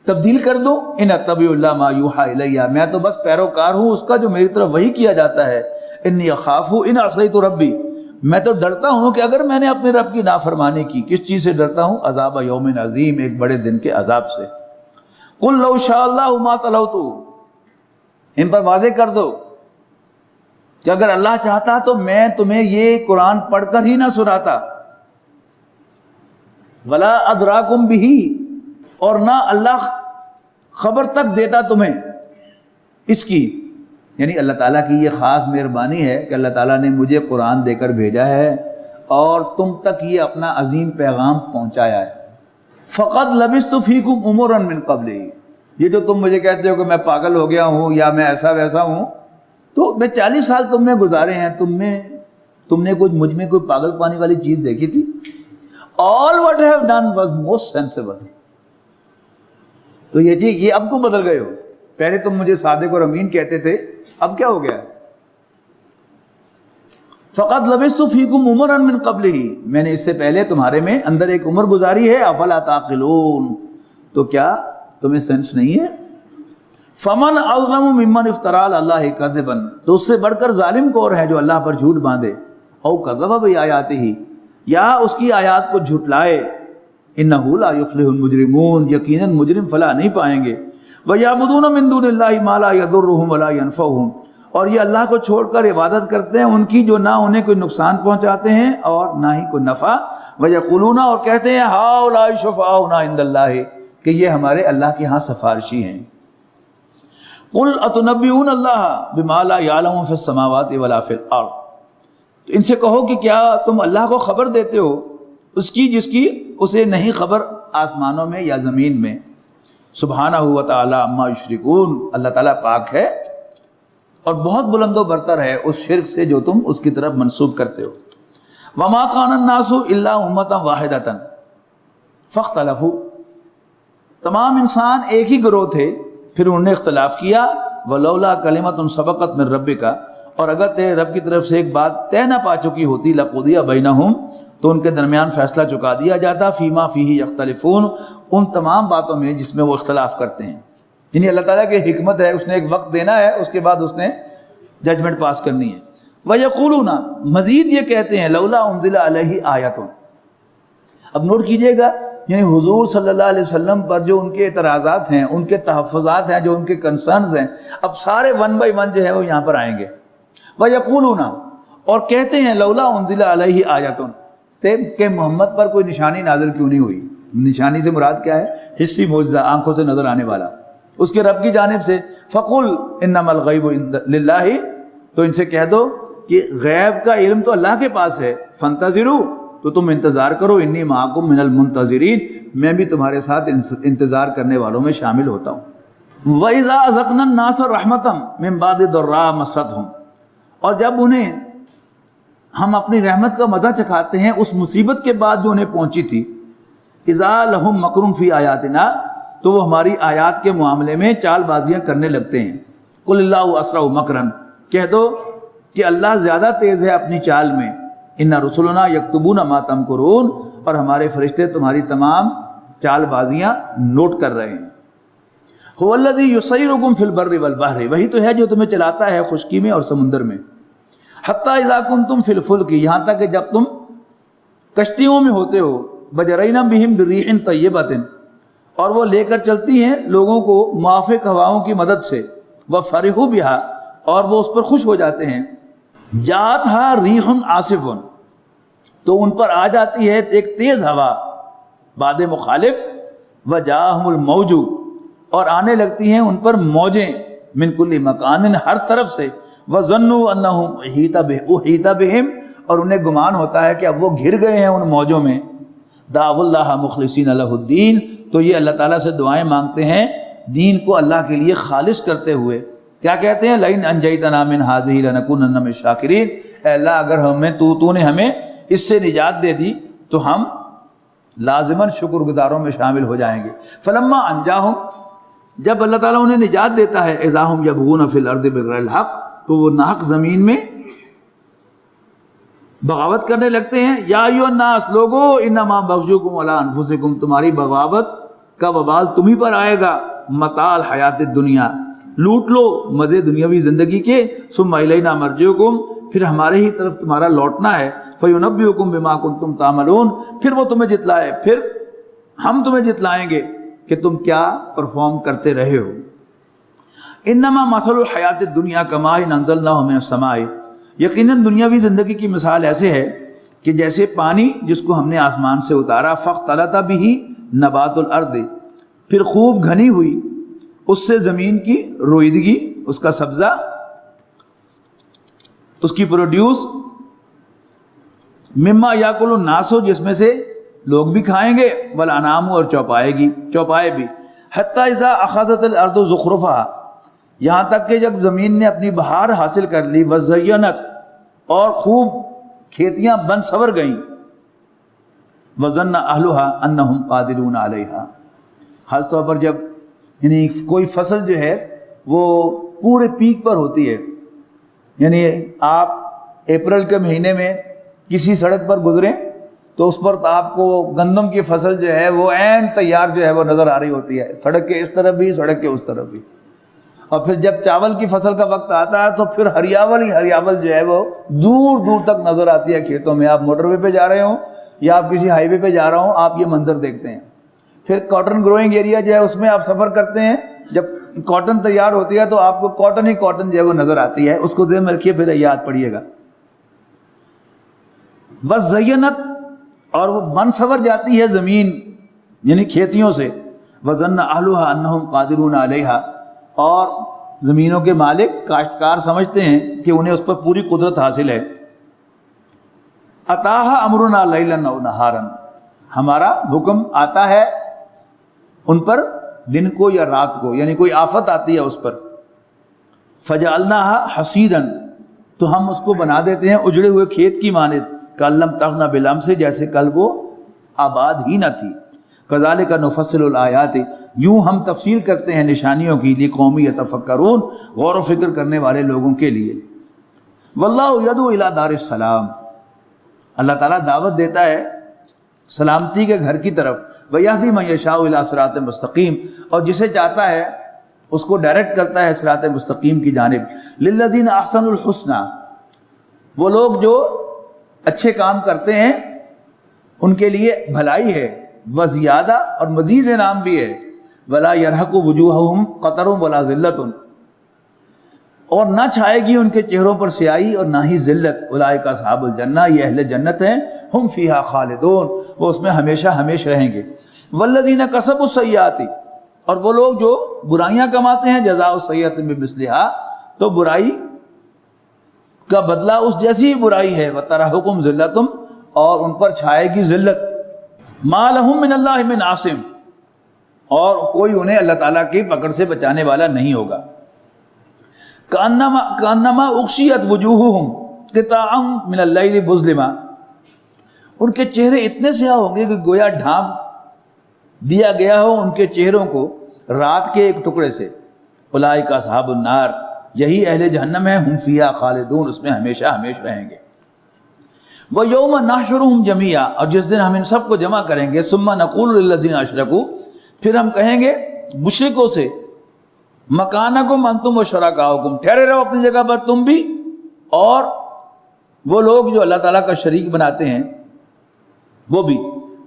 تبدیل کر دوں. ان اتبع الا ما یوحی الیہ، میں تو بس پیروکار ہوں اس کا جو میری طرف وحی کیا جاتا ہے. انی اخاف ان عصیت ربی، میں تو ڈرتا ہوں کہ اگر میں نے اپنے رب کی نافرمانی کی. کس چیز سے ڈرتا ہوں؟ عذاب یوم عظیم، ایک بڑے دن کے عذاب سے. قل لو شاء اللہ ما تلوت، ان پر واضح کر دو کہ اگر اللہ چاہتا تو میں تمہیں یہ قرآن پڑھ کر ہی نہ سناتا. ولا ادراکم بہ، اور نہ اللہ خبر تک دیتا تمہیں اس کی. یعنی اللہ تعالیٰ کی یہ خاص مہربانی ہے کہ اللہ تعالیٰ نے مجھے قرآن دے کر بھیجا ہے اور تم تک یہ اپنا عظیم پیغام پہنچایا ہے. فقط لبثت فیکم عمرا من قبل، یہ جو تم مجھے کہتے ہو کہ میں پاگل ہو گیا ہوں یا میں ایسا ویسا ہوں، تو میں 40 سال تم میں گزارے ہیں. تم نے کچھ مجھ میں کوئی پاگل پانی والی چیز دیکھی تھی؟ All what I have done was most sensible. تو یہ چیز یہ اب کو بدل گئے ہو. پہلے تم مجھے صادق اور امین کہتے تھے، اب کیا ہو گیا؟ فقط لبثت فیکم عمرا من قبلہ، میں نے اس سے پہلے تمہارے میں اندر ایک عمر گزاری ہے. افلا تعقلون، تو کیا تمہیں سینس نہیں ہے؟ فمن اظلم ممن افترى علی اللہ کذبا، تو اس سے بڑھ کر ظالم کون ہے جو اللہ پر جھوٹ باندھے. او کذب بآیاتہ، یا اس کی آیات کو جھٹلائے. انہ لا یفلح المجرمون، یقیناً مجرم فلاح نہیں پائیں گے. ویعبدون من دون اللہ ما لا یضرهم ولا ينفعهم، اور یہ اللہ کو چھوڑ کر عبادت کرتے ہیں ان کی جو نہ انہیں کوئی نقصان پہنچاتے ہیں اور نہ ہی کوئی نفع. ویقولون، اور کہتے ہیں ہؤلاء شفعاؤنا عند اللہ، کہ یہ ہمارے اللہ کے ہاں سفارشی ہیں. قل اتنبئون اللہ بما لا یعلم فی السماوات ولا فی الارض، تو ان سے کہو کہ کیا تم اللہ کو خبر دیتے ہو اس کی جس کی اسے نہیں خبر آسمانوں میں یا زمین میں. سبحانہ و تعالی عما یشرکون، اللہ تعالیٰ پاک ہے اور بہت بلند و برتر ہے اس شرک سے جو تم اس کی طرف منسوب کرتے ہو. وما کان الناس الا امۃ واحدۃ فاختلفوا، تمام انسان ایک ہی گروہ تھے پھر انہوں نے اختلاف کیا. ولولا کلمۃ سبقت من ربک، اور اگر تیرے رب کی طرف سے ایک بات طے نہ پا چکی ہوتی، لقضی بینہم، تو ان کے درمیان فیصلہ چکا دیا جاتا. فیما فیہ یختلفون، ان تمام باتوں میں جس میں وہ اختلاف کرتے ہیں. یعنی اللہ تعالیٰ کی حکمت ہے، اس نے ایک وقت دینا ہے، اس کے بعد اس نے ججمنٹ پاس کرنی ہے. وَيَقُولُونَ، مزید یہ کہتے ہیں لولا انزل علیہ آیۃ. اب نوٹ کیجئے گا، یعنی حضور صلی اللہ علیہ وسلم پر جو ان کے اعتراضات ہیں، ان کے تحفظات ہیں، جو ان کے کنسرنز ہیں، اب سارے ون بائی ون جو ہے وہ یہاں پر آئیں گے. وَيَقُولُونَ، اور کہتے ہیں لولا انزل علیہ آیۃ، کہ محمد پر کوئی نشانی نازل کیوں نہیں ہوئی. نشانی سے مراد کیا ہے؟ حسی معجزہ، آنکھوں سے نظر آنے والا اس کے رب کی جانب سے. فَقُلْ إِنَّمَا الْغَيْبُ لِلَّهِ، تو ان سے کہہ دو کہ غیب کا علم تو اللہ کے پاس ہے. فَانْتَظِرُوا، تو تم انتظار کرو. انی معکم من المنتظرین، میں بھی تمہارے ساتھ انتظار کرنے والوں میں شامل ہوتا ہوں. وَإِذَا أَذَقْنَا النَّاسَ رَحْمَةً مِّن بَعْدِ ضَرَّاءٍ مَسَّتْهُمْ، اور جب انہیں ہم اپنی رحمت کا مزہ چکھاتے ہیں اس مصیبت کے بعد جو انہیں پہنچی تھی. اذا لہم مکر فی آیاتنا، تو وہ ہماری آیات کے معاملے میں چال بازیاں کرنے لگتے ہیں. قل اللہ اسرع مکرا، کہہ دو کہ اللہ زیادہ تیز ہے اپنی چال میں. ان رسلنا یکتبون ما تمکرون، اور ہمارے فرشتے تمہاری تمام چال بازیاں نوٹ کر رہے ہیں. هو الذی یسیرکم فی البر والبحر، وہی تو ہے جو تمہیں چلاتا ہے خشکی میں اور سمندر میں. حتی اذا کنتم فی الفلک، یہاں تک کہ جب تم کشتیوں میں ہوتے ہو. بجرینا بہم بریح طیبۃ، اور وہ لے کر چلتی ہیں لوگوں کو موافق ہواؤں کی مدد سے. وفرحوا بہا، اور وہ اس پر خوش ہو جاتے ہیں. جاتھا ریح عاصف، تو ان پر آ جاتی ہے ایک تیز ہوا. باد مخالف، وجاءہم الموج، اور آنے لگتی ہیں ان پر موجیں، من کل مکان، ہر طرف سے، وظنوا انہم احیط بہم، اور انہیں گمان ہوتا ہے کہ اب وہ گھر گئے ہیں ان موجوں میں، دعوا اللہ مخلصین لہ الدین، تو یہ اللہ تعالیٰ سے دعائیں مانگتے ہیں دین کو اللہ کے لیے خالص کرتے ہوئے. کیا کہتے ہیں؟ لئن انجیتنا من ھذہ لنکونن من الشاکرین، اے اللہ اگر ہمیں تو نے ہمیں اس سے نجات دے دی تو ہم لازماً شکر گزاروں میں شامل ہو جائیں گے. فلما انجاہم، جب اللہ تعالیٰ انہیں نجات دیتا ہے، اذا ہم یبغون فی الارض بغیر الحق، تو وہ ناحق زمین میں بغاوت کرنے لگتے ہیں. یا ایھا الناس، لوگو، انما بغیکم علی انفسکم، تمہاری بغاوت کا وبال تمہیں پر آئے گا. متاع الحیات الدنیا، لوٹ لو مزے دنیاوی زندگی کے. ثم الینا مرجعکم، پھر ہمارے ہی طرف تمہارا لوٹنا ہے. فینبئکم بما کنتم تعملون، پھر وہ تمہیں جتلائے، پھر ہم تمہیں جتلائیں گے کہ تم کیا پرفارم کرتے رہے ہو. انما مثل الحیات الدنیا کماء انزلناہ من السماء، یقیناً دنیاوی زندگی کی مثال ایسے ہے کہ جیسے پانی جس کو ہم نے آسمان سے اتارا، فاختلط بہ نبات الارض، پھر خوب گھنی ہوئی اس سے زمین کی روئیدگی، اس کا سبزہ، اس کی پروڈیوس، مما یاکل الناس، جس میں سے لوگ بھی کھائیں گے، والانعام، اور چوپائے بھی. حتی اذا اخذت الارض زخرفہا، یہاں تک کہ جب زمین نے اپنی بہار حاصل کر لی، وزینت، اور خوب کھیتیاں بن سور گئیں، وظن اہلہا انہم قادرون علیہا، خاص طور پر جب یعنی کوئی فصل جو ہے وہ پورے پیک پر ہوتی ہے، یعنی آپ اپریل کے مہینے میں کسی سڑک پر گزریں تو اس پر آپ کو گندم کی فصل جو ہے وہ عین تیار جو ہے وہ نظر آ رہی ہوتی ہے، سڑک کے اس طرف بھی، سڑک کے اس طرف بھی. اور پھر جب چاول کی فصل کا وقت آتا ہے تو پھر ہریاول ہی ہریاول جو ہے وہ دور دور تک نظر آتی ہے کھیتوں میں. آپ موٹر وے پہ جا رہے ہوں یا آپ کسی ہائی وے پہ جا رہا ہوں، آپ یہ منظر دیکھتے ہیں. پھر کاٹن گروئنگ ایریا جو ہے اس میں آپ سفر کرتے ہیں، جب کاٹن تیار ہوتی ہے تو آپ کو کاٹن ہی کاٹن جو ہے وہ نظر آتی ہے. اس کو ذہن میں رکھیے، پھر یاد پڑھیے گا. وزینت، اور وہ بن سور جاتی ہے زمین یعنی کھیتیوں سے. وظن اہلھا انہم قادرون علیہا، اور زمینوں کے مالک کاشتکار سمجھتے ہیں کہ انہیں اس پر پوری قدرت حاصل ہے. اتاہا امرنا لیلا او نہارا، ہمارا حکم آتا ہے ان پر دن کو یا رات کو، یعنی کوئی آفت آتی ہے اس پر. فجعلناها حصیدا، تو ہم اس کو بنا دیتے ہیں اجڑے ہوئے کھیت کی مانند. کاللم تغن بالامس، سے کل وہ آباد ہی نہ تھی. کذالک نفصل الآیات، یوں ہم تفصیل کرتے ہیں نشانیوں کی، لقوم یتفکرون، غور و فکر کرنے والے لوگوں کے لیے. واللہ یدعو الی دار السلام، اللہ تعالیٰ دعوت دیتا ہے سلامتی کے گھر کی طرف. ویہدی من یشاء الی صراط مستقیم، اور جسے چاہتا ہے اس کو ڈائریکٹ کرتا ہے صراط مستقیم کی جانب. للذین احسنوا الحسنی، وہ لوگ جو اچھے کام کرتے ہیں ان کے لیے بھلائی ہے، وزیادہ، اور مزید انعام بھی ہے. ولا یرحق وجوہہم قطر ولا ذلت، اور نہ چھائے گی ان کے چہروں پر سیاہی اور نہ ہی ذلت. اولئک اصحاب الجنہ، یہ اہل جنت ہیں. ہم فیہا خالدون، وہ اس میں ہمیشہ ہمیشہ رہیں گے. والذین کسبوا السیئات، اور وہ لوگ جو برائیاں کماتے ہیں، جزاء السیئۃ بمثلھا، تو برائی کا بدلہ اس جیسی برائی ہے. وترہقہم ذلۃ، اور ان پر چھائے گی ذلت. ما لہم من اللہ من عاصم، اور کوئی انہیں اللہ تعالیٰ کی پکڑ سے بچانے والا نہیں ہوگا. کأنما اغشیت وجوہہم قطعا من اللیل مظلما، ان کے چہرے اتنے سیاہ ہوں گے کہ گویا ڈھانپ دیا گیا ہو ان کے چہروں کو رات کے ایک ٹکڑے سے. اولئک اصحاب النار، یہی اہل جہنم ہے. ہم فیہا خالدون، اس میں ہمیشہ ہمیشہ رہیں گے. وَيَوْمَ نَحْشُرُهُمْ جَمِيعًا، اور جس دن ہم ان سب کو جمع کریں گے. ثُمَّ نَقُولُ لِلَّذِينَ أَشْرَكُوا، پھر ہم کہیں گے مشرکوں سے، مکانکم انتم وشرکاؤکم، ٹھہرے رہو اپنی جگہ پر تم بھی اور وہ لوگ جو اللہ تعالیٰ کا شریک بناتے ہیں وہ بھی.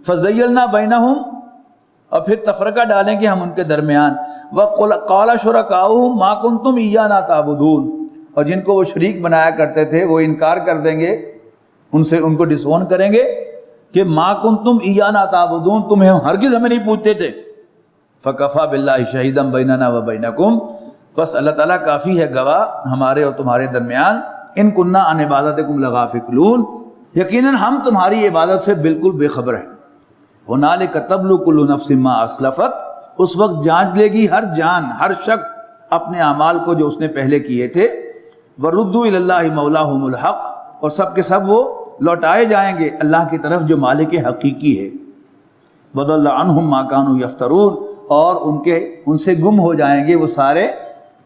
فَزَيَّلْنَا بَيْنَهُمْ، اور پھر تفرقہ ڈالیں گے ہم ان کے درمیان. وَقَالَ شُرَكَاؤُهُمْ مَا كُنْتُمْ إِيَّانَا تَعْبُدُونَ، اور جن کو وہ شریک بنایا کرتے تھے وہ انکار کر دیں گے ان سے، ان کو ڈس اون کریں گے کہ ما کنتم ایانا تعبدون، تمہیں ہرگز ہمیں نہیں پوچھتے تھے، فکفا باللہ شہیدا بیننا و بینکم، بس اللہ تعالیٰ کافی ہے گواہ ہمارے اور تمہارے درمیان، ان کننا عن عبادتکم لغافلون، یقیناً ہم تمہاری عبادت سے بالکل بے خبر ہیں۔ ہنالک تبلو کل نفس ما اسلفت، اس وقت جانچ لے گی ہر جان، ہر شخص اپنے اعمال کو جو اس نے پہلے کیے تھے، وردوا الی اللہ مولاہم الحق، اور سب کے سب وہ لوٹائے جائیں گے اللہ کی طرف جو مالک حقیقی ہے، وضل عنہم ما کانوا یفترون، اور ان سے گم ہو جائیں گے وہ سارے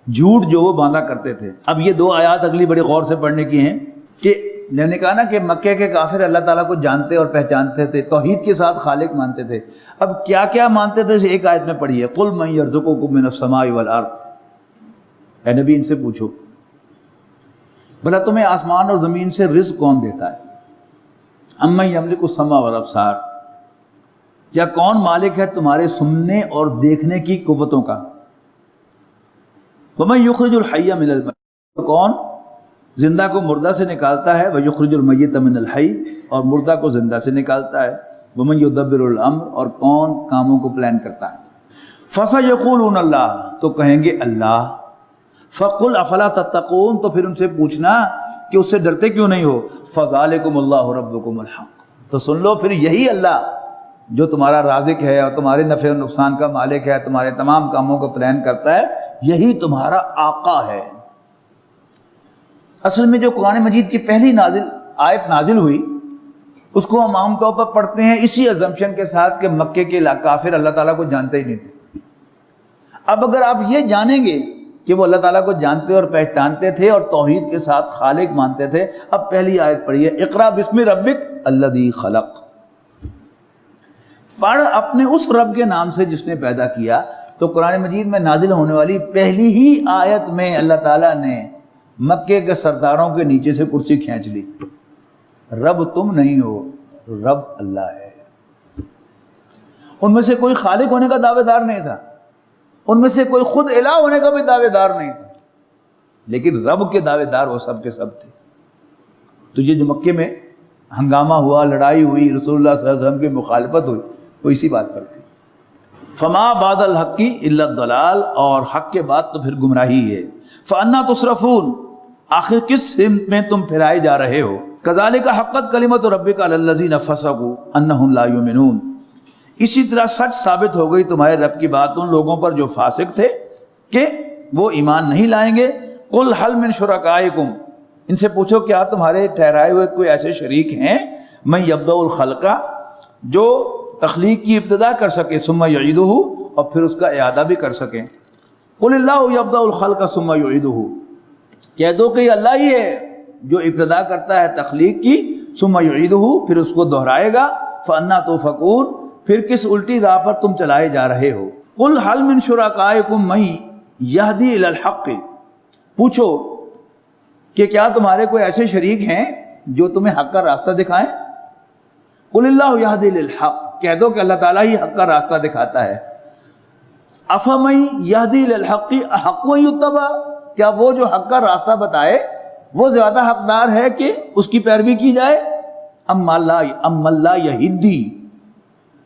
جھوٹ جو وہ باندھا کرتے تھے۔ اب یہ دو آیات اگلی بڑی غور سے پڑھنے کی ہیں کہ میں نے کہا نا کہ مکے کے کافر اللہ تعالیٰ کو جانتے اور پہچانتے تھے، توحید کے ساتھ خالق مانتے تھے۔ اب کیا کیا مانتے تھے اسے ایک آیت میں پڑھیے، قل من یرزقکم من السماء والارض، اے نبی ان سے پوچھو بھلا تمہیں آسمان اور زمین سے رزق کون دیتا ہے؟ امن یملک السمع والابصار، یا کون مالک ہے تمہارے سننے اور دیکھنے کی قوتوں کا؟ ومن یخرج الحی من المیت، کون زندہ کو مردہ سے نکالتا ہے، ویخرج المیت من الحی، اور مردہ کو زندہ سے نکالتا ہے، ومن یدبر الامر، اور کون کاموں کو پلان کرتا ہے؟ فسیقولون اللہ، تو کہیں گے اللہ، فقل افلا تتقون، تو پھر ان سے پوچھنا کہ اس سے ڈرتے کیوں نہیں ہو؟ فذالکم اللہ ربکم الحق، تو سن لو پھر یہی اللہ جو تمہارا رازق ہے اور تمہارے نفع و نقصان کا مالک ہے، تمہارے تمام کاموں کو پلان کرتا ہے، یہی تمہارا آقا ہے۔ اصل میں جو قرآن مجید کی پہلی آیت نازل ہوئی اس کو ہم عام طور پر پڑھتے ہیں اسی ازمپشن کے ساتھ کہ مکے کے کافر اللہ تعالیٰ کو جانتے ہی نہیں تھے۔ اب اگر آپ یہ جانیں گے کہ وہ اللہ تعالیٰ کو جانتے اور پہچانتے تھے اور توحید کے ساتھ خالق مانتے تھے، اب پہلی آیت پڑھیے، اقرا بسم ربک الذی خلق، پڑھ اپنے اس رب کے نام سے جس نے پیدا کیا۔ تو قرآن مجید میں نازل ہونے والی پہلی ہی آیت میں اللہ تعالیٰ نے مکے کے سرداروں کے نیچے سے کرسی کھینچ لی، رب تم نہیں ہو، رب اللہ ہے۔ ان میں سے کوئی خالق ہونے کا دعوے دار نہیں تھا، ان میں سے کوئی خود الہ ہونے کا بھی دعوے دار نہیں تھا، لیکن رب کے دعوے دار وہ سب کے سب تھے۔ تو یہ جو مکے میں ہنگامہ ہوا، لڑائی ہوئی، رسول اللہ صلی اللہ علیہ وسلم کی مخالفت ہوئی، وہ اسی بات پر تھی۔ فما بعد الحق الا الضلال، اور حق کے بعد تو پھر گمراہی ہے۔ فانا تصرفون، آخر کس سمت میں تم پھرائے جا رہے ہو؟ کذالک حقت کلمۃ ربک علی الذین فسقوا انہم لا یؤمنون، اسی طرح سچ ثابت ہو گئی تمہارے رب کی بات ان لوگوں پر جو فاسق تھے کہ وہ ایمان نہیں لائیں گے۔ قل هل من شرکائکم، ان سے پوچھو کیا تمہارے ٹھہرائے ہوئے کوئی ایسے شریک ہیں، من یبدأ الخلق، جو تخلیق کی ابتدا کر سکے، ثم یعیدہ، اور پھر اس کا اعادہ بھی کر سکیں۔ قل اللہ یبدأ الخلق ثم یعیدہ، کہہ دو کہ یہ اللہ ہی ہے جو ابتدا کرتا ہے تخلیق کی، ثم یعیدہ، پھر اس کو دہرائے گا، فانا تؤفکون، پھر کس الٹی راہ پر تم چلائے جا رہے ہو۔ قل هل من شرکائکم من یہدی الی الحق، پوچھو کہ کیا تمہارے کوئی ایسے شریک ہیں جو تمہیں حق کا راستہ دکھائیں؟ قل اللہ یہدی للحق، کہہ دو کہ اللہ تعالیٰ ہی حق کا راستہ دکھاتا ہے۔ افمن یہدی للحق احق ان یتبع، کیا وہ جو حق کا راستہ بتائے وہ زیادہ حقدار ہے کہ اس کی پیروی کی جائے؟ ام لا یہدی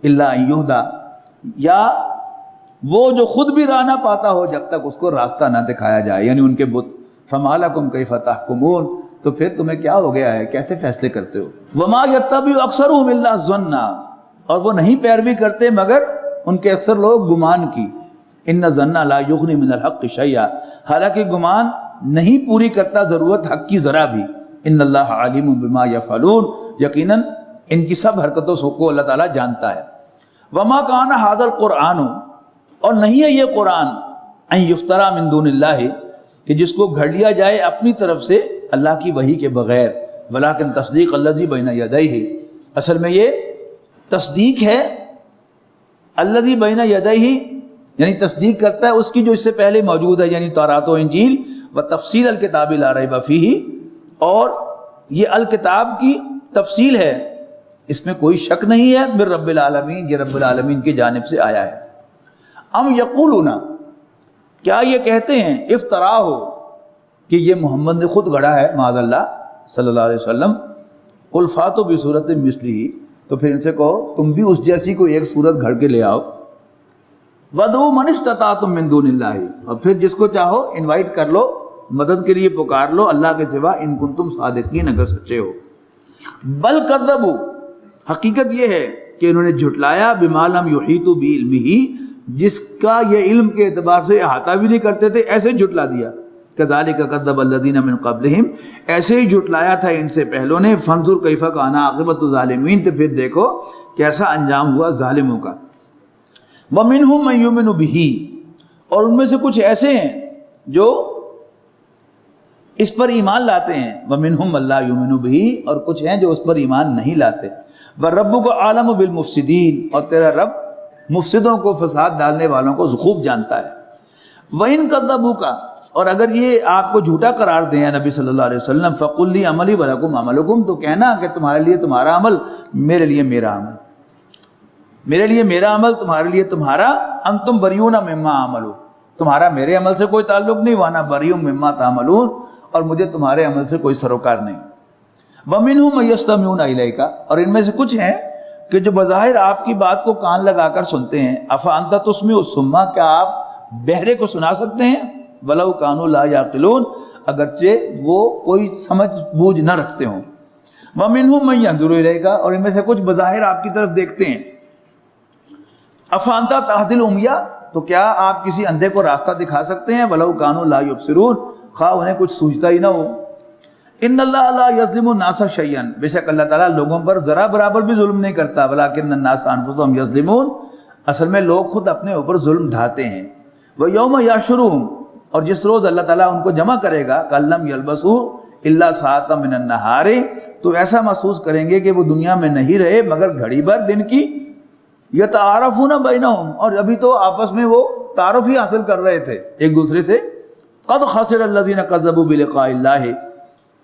الا ان یہدی، یا وہ جو خود بھی راہ نہ پاتا ہو جب تک اس کو راستہ نہ دکھایا جائے، یعنی ان کے بت۔ فما لکم کیف تحکمون، تو پھر تمہیں کیا ہو گیا ہے، کیسے فیصلے کرتے ہو؟ وما یتبع اکثرهم الا الظن، اور وہ نہیں پیروی کرتے مگر ان کے اکثر لوگ گمان کی۔ ان الظن لا یغنی من الحق شیئا، حالانکہ گمان نہیں پوری کرتا ضرورت حق کی ذرا بھی۔ ان اللہ علیم بما یفعلون، یقیناً ان کی سب حرکتوں کو اللہ تعالیٰ جانتا ہے۔ وما کان ھذا القرآن، اور نہیں ہے یہ قرآن، ان یفترا من دون اللہ، کہ جس کو گھڑ لیا جائے اپنی طرف سے اللہ کی وحی کے بغیر، ولکن تصدیق الذی بین یدیہ، اصل میں یہ تصدیق ہے الذی بین یدیہ، یعنی تصدیق کرتا ہے اس کی جو اس سے پہلے موجود ہے، یعنی تورات و انجیل، و تفصیل الکتاب لا ریب فیہ، اور یہ الکتاب کی تفصیل ہے، اس میں کوئی شک نہیں ہے، من رب العالمین، یہ رب العالمین کی جانب سے آیا ہے۔ ام یقولون، کیا یہ کہتے ہیں، افطرا ہو، کہ یہ محمد نے خود گڑھا ہے، معاذ اللہ، صلی اللہ علیہ وسلم۔ قل فاتوا بسورۃ مثلہ، تو پھر ان سے کہو تم بھی اس جیسی کوئی ایک صورت گھڑ کے لے آؤ. وَدْعُوا مَنِ اسْتَطَعْتُم مِّن دُونِ اللَّهِ، اور پھر جس کو چاہو انوائٹ کر لو، مدد کے لیے پکار لو اللہ کے سوا، ان کنتم صادقین، اگر سچے ہو. بل کذبوا، حقیقت یہ ہے کہ انہوں نے جھٹلایا بما لم یحیطوا بعلمہ، جس کا یہ علم کے اعتبار سے احاطہ بھی نہیں کرتے تھے، ایسے جھٹلا دیا. کذالک کذب الذین من قبلہم، ایسے ہی جھٹلایا تھا ان سے پہلوں نے. فانظر کیف کان عاقبۃ الظالمین، تو پھر دیکھو کیسا انجام ہوا ظالموں کا. ومنہم من یؤمن بہ، اور ان میں سے کچھ ایسے ہیں جو اس پر ایمان لاتے ہیں. ومنہم من لا یؤمن بہ، اور کچھ ہیں جو اس پر ایمان نہیں لاتے. وربک عالم بالمفسدین، اور تیرا رب مفسدوں کو، فساد ڈالنے والوں کو خوب جانتا ہے. وَإِن كَذَّبُوكَ، اور اگر یہ آپ کو جھوٹا قرار دیں نبی صلی اللہ علیہ وسلم، فَقُلْ لِي عَمَلِي وَلَكُمْ عَمَلُكُمْ، تو کہنا کہ تمہارے لیے تمہارا عمل، میرے لیے میرا عمل، میرے لیے میرا عمل، تمہارے لیے تمہارا. انتم بریون مما عملو، تمہارا میرے عمل سے کوئی تعلق نہیں. وانا بریون مما تعملون، اور مجھے تمہارے عمل سے کوئی سروکار نہیں. وَمِنْهُمْ مَن يَسْتَمِعُونَ إِلَيْكَ، اور ان میں سے کچھ ہیں کہ جو بظاہر آپ کی بات کو کان لگا کر سنتے ہیں. أَفَأَنْتَ تُسْمِعُ الصُّمَّ، کیا آپ بہرے کو سنا سکتے ہیں؟ وَلَوْ كَانُوا لَا يَعْقِلُونَ، اگرچہ وہ کوئی سمجھ بوجھ نہ رکھتے ہوں. وَمِنْهُمْ مَن يَنظُرُ إِلَيْكَ، اور ان میں سے کچھ بظاہر آپ کی طرف دیکھتے ہیں. أَفَأَنْتَ تَهْدِي الْعُمْيَ، تو کیا آپ کسی اندھے کو راستہ دکھا سکتے ہیں؟ وَلَوْ كَانُوا لَا يُبْصِرُونَ، خواہ انہیں کچھ سوچتا ہی نہ ہو. ان اللہ لا یظلم الناس شیئا، بے شک اللہ تعالیٰ لوگوں پر ذرا برابر بھی ظلم نہیں کرتا. ولکن الناس انفسهم یظلمون، اصل میں لوگ خود اپنے اوپر ظلم ڈھاتے ہیں. ویوم یحشرهم، اور جس روز اللہ تعالیٰ ان کو جمع کرے گا، کلم یلبسوا الا ساعۃ من النہار، تو ایسا محسوس کریں گے کہ وہ دنیا میں نہیں رہے مگر گھڑی بھر دن کی. یتعارفون بینہم، اور ابھی تو آپس میں وہ تعارف ہی حاصل کر رہے تھے ایک دوسرے سے. قد خسر الذین کذبوا بلقاء اللہ،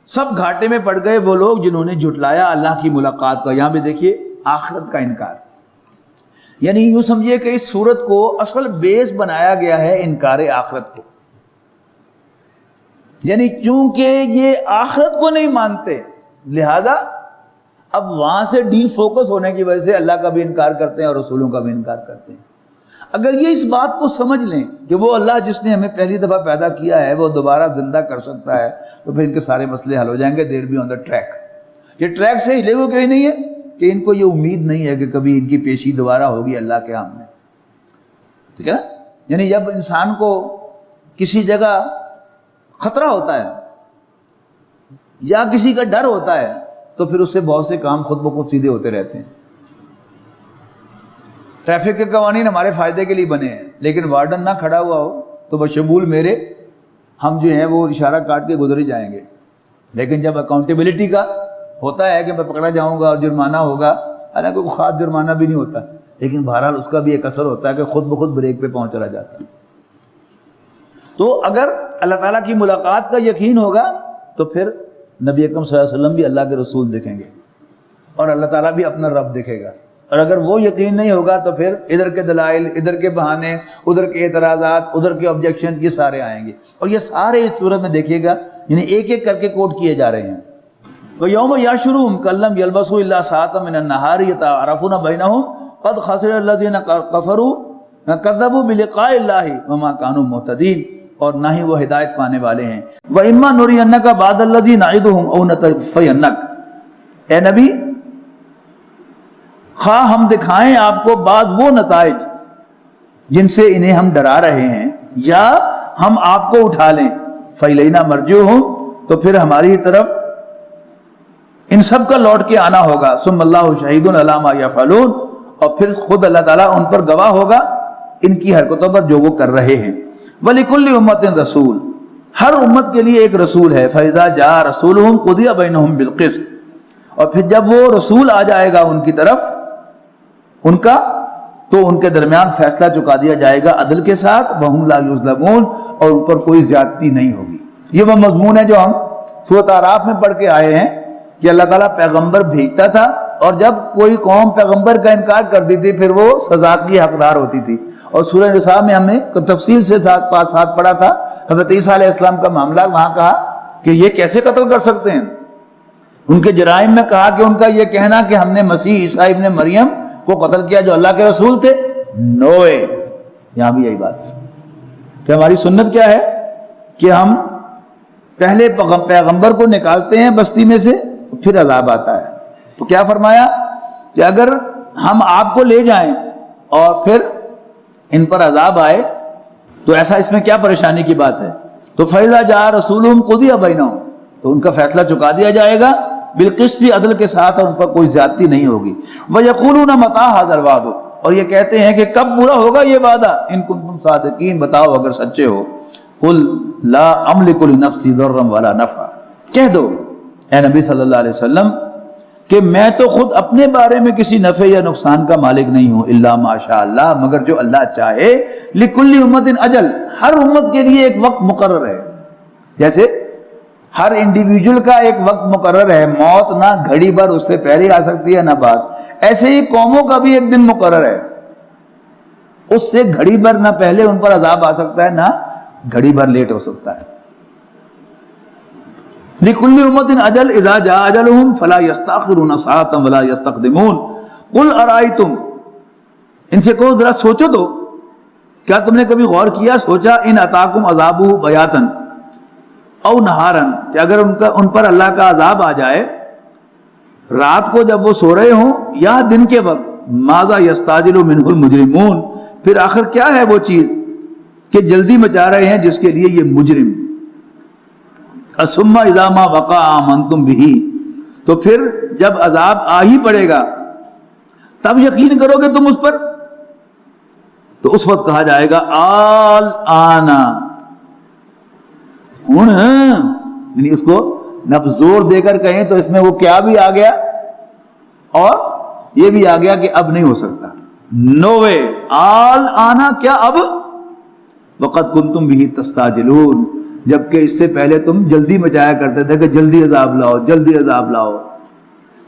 سب گھاٹے میں پڑ گئے وہ لوگ جنہوں نے جھٹلایا اللہ کی ملاقات کا. یہاں پہ دیکھیے آخرت کا انکار، یعنی یوں سمجھیے کہ اس صورت کو اصل بیس بنایا گیا ہے انکار آخرت کو. یعنی چونکہ یہ آخرت کو نہیں مانتے، لہذا اب وہاں سے ڈی فوکس ہونے کی وجہ سے اللہ کا بھی انکار کرتے ہیں اور رسولوں کا بھی انکار کرتے ہیں. اگر یہ اس بات کو سمجھ لیں کہ وہ اللہ جس نے ہمیں پہلی دفعہ پیدا کیا ہے وہ دوبارہ زندہ کر سکتا ہے، تو پھر ان کے سارے مسئلے حل ہو جائیں گے. دیر بھی آن دا ٹریک، یہ ٹریک سے ہلے ہوئے کہیں نہیں ہے کہ ان کو یہ امید نہیں ہے کہ کبھی ان کی پیشی دوبارہ ہوگی اللہ کے سامنے. ٹھیک ہے نا؟ یعنی جب انسان کو کسی جگہ خطرہ ہوتا ہے یا کسی کا ڈر ہوتا ہے تو پھر اس سے بہت سے کام خود بخود سیدھے ہوتے رہتے ہیں. ٹریفک کے قوانین ہمارے فائدے کے لیے بنے ہیں، لیکن وارڈن نہ کھڑا ہوا ہو تو بشمول میرے ہم جو ہیں وہ اشارہ کاٹ کے گزر ہی جائیں گے. لیکن جب اکاؤنٹیبلٹی کا ہوتا ہے کہ میں پکڑا جاؤں گا اور جرمانہ ہوگا، حالانکہ کوئی خاص جرمانہ بھی نہیں ہوتا، لیکن بہرحال اس کا بھی ایک اثر ہوتا ہے کہ خود بخود بریک پہ پہنچ چلا جاتا ہے. تو اگر اللہ تعالیٰ کی ملاقات کا یقین ہوگا تو پھر نبی اکرم صلی اللہ علیہ وسلم بھی اللہ کے رسول دیکھیں گے اور اللہ تعالیٰ بھی اپنا رب دیکھے گا. اور اگر وہ یقین نہیں ہوگا تو پھر ادھر کے دلائل، ادھر کے بہانے، ادھر کے اعتراضات، ادھر کے آبجیکشن، یہ سارے آئیں گے. اور یہ سارے اس صورت میں دیکھیے گا یعنی ایک ایک کر کے کوٹ کیے جا رہے ہیں. وَيَوْمَ يَحْشُرُهُمْ كَلَّمْ يَلْبَسُوا إِلَّا سَاعَةً مِنَ النَّهَارِ يَتَعَارَفُونَ بَيْنَهُمْ قَدْ خَسِرَ الَّذِينَ كَفَرُوا كَذَّبُوا بِلِقَاءِ اللَّهِ وَمَا كَانُوا مُهْتَدِينَ، اور نہ ہی وہ ہدایت پانے والے ہیں. وَإِمَّا نُرِيَنَّكَ بَعْضَ الَّذِي نَعِدُهُمْ أَوْ نَتَوَفَّيَنَّكَ، اے نبی خواہ ہم دکھائیں آپ کو بعض وہ نتائج جن سے انہیں ہم ڈرا رہے ہیں، یا ہم آپ کو اٹھا لیں. فَإِلَيْنَا مَرْجِعُهُمْ، تو پھر ہماری طرف ان سب کا لوٹ کے آنا ہوگا. ثُمَّ اللَّهُ شَهِيدٌ عَلَىٰ مَا يَفْعَلُونَ، اور پھر خود اللہ تعالیٰ ان پر گواہ ہوگا ان کی حرکتوں پر جو وہ کر رہے ہیں. وَلِكُلِّ أُمَّةٍ رَسُولٌ، ہر امت کے لیے ایک رسول ہے. فَإِذَا جَاءَ رَسُولُهُمْ قُضِيَ بَيْنَهُمْ بِالْقِسْطِ، اور پھر جب وہ رسول آ جائے گا ان کی طرف ان کا، تو ان کے درمیان فیصلہ چکا دیا جائے گا عدل کے ساتھ. وَهُمْ لَا يُظْلَمُونَ، اور ان پر کوئی زیادتی نہیں ہوگی. یہ وہ مضمون ہے جو ہم سورۃ اعراف میں پڑھ کے آئے ہیں کہ اللہ تعالیٰ پیغمبر بھیجتا تھا، اور جب کوئی قوم پیغمبر کا انکار کرتی تھی پھر وہ سزا کی حقدار ہوتی تھی. اور سورہ نساء میں ہم نے تفصیل سے ساتھ پڑھا تھا حضرت عیسیٰ علیہ السلام کا معاملہ. وہاں کہا کہ یہ کیسے قتل کر سکتے ہیں، ان کے جرائم میں کہا کہ ان کا یہ کہنا کہ ہم نے مسیح عیسیٰ ابن مریم کو قتل کیا جو اللہ کے رسول تھے، نو وے. یہاں بھی یہی بات ہے کہ ہماری سنت کیا ہے کہ ہم پہلے پیغمبر کو نکالتے ہیں بستی میں سے، پھر عذاب آتا ہے. تو کیا فرمایا کہ اگر ہم آپ کو لے جائیں اور پھر ان پر عذاب آئے تو ایسا اس میں کیا پریشانی کی بات ہے؟ تو فَإِذَا جَاءَ رَسُولُهُمْ قُضِيَ بَيْنَهُمْ، تو ان کا فیصلہ چکا دیا جائے گا بالقسط، عدل کے ساتھ، اور ان پر کوئی زیادتی نہیں ہوگی. وَيَقُولُونَ مَتَىٰ هَٰذَا الْوَعْدُ، اور یہ کہتے ہیں کہ کب پورا ہوگا یہ وعدہ، ان کنتم صادقین، بتاؤ اگر سچے ہو. قُلْ لَا أَمْلِكُ لِنَفْسِي ضَرًّا وَلَا نَفْعًا، کہہ دو اے نبی صلی اللہ علیہ وسلم کہ میں تو خود اپنے بارے میں کسی نفع یا نقصان کا مالک نہیں ہوں، الا ما شاء اللہ، مگر جو اللہ چاہے. لِكُلِّ أُمَّةٍ اجل، ہر امت کے لیے ایک وقت مقرر ہے. جیسے ہر انڈیویجول کا ایک وقت مقرر ہے، موت نہ گھڑی بھر اس سے پہلے آ سکتی ہے نہ بعد، ایسے ہی قوموں کا بھی ایک دن مقرر ہے، اس سے گھڑی بھر نہ پہلے ان پر عذاب آ سکتا ہے نہ گھڑی بھر لیٹ ہو سکتا ہے. لِكُلِّ أُمَّةٍ أَجَلٌ إِذَا جَاءَ أَجَلُهُمْ فَلَا يَسْتَأْخِرُونَ سَاعَةً وَلَا يَسْتَقْدِمُونَ. قُلْ أَرَأَيْتُمْ، ان سے کہو ذرا سوچو تو، کیا تم نے کبھی غور کیا، سوچا، ان أَتَاكُمْ عَذَابُهُ بَيَاتًا أَوْ نَهَارًا، کہ اگر ان پر اللہ کا عذاب آ جائے رات کو جب وہ سو رہے ہوں یا دن کے وقت، ماذا يَسْتَعْجِلُ مِنْهُ الْمُجْرِمُونَ، پھر آخر کیا ہے وہ چیز کہ جلدی مچا رہے ہیں جس کے لیے یہ مجرم. ثم اذا ما وقع آمنتم به، تو پھر جب عذاب آ ہی پڑے گا تب یقین کرو گے تم اس پر. تو اس وقت کہا جائے گا آل آنا، ہن، یعنی اس کو نب زور دے کر کہیں تو اس میں وہ کیا بھی آ گیا اور یہ بھی آ گیا کہ اب نہیں ہو سکتا. نو وے، آل آنا، کیا اب؟ وقد کنتم به تستعجلون، جبکہ اس سے پہلے تم جلدی مچایا کرتے تھے کہ جلدی عذاب لاؤ، جلدی عذاب لاؤ.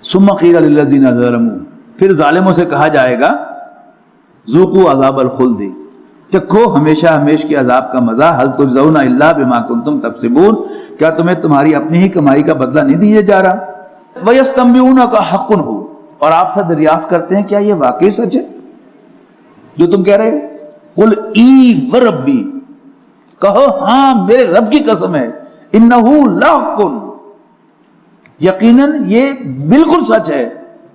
ثم قیل للذین ظلموا، پھر ظالموں سے کہا جائے گا ذوقوا عذاب الخلد، چکھو ہمیشہ ہمیش کے عذاب کا مزہ. هل تجزون الا بما کنتم تکسبون، کیا تمہیں تمہاری اپنی ہی کمائی کا بدلہ نہیں دیا جا رہا؟ وَيَسْتَنبِئُونَكَ حَقٌّ هُوَ، اور آپ سے دریافت کرتے ہیں کیا یہ واقعی سچ ہے جو تم کہہ رہے ہو؟ قُلْ ای وَرَبِّی، کہو ہاں میرے رب کی قسم ہے، انَّهُ لَحَقٌّ، یقیناً یہ بالکل سچ ہے.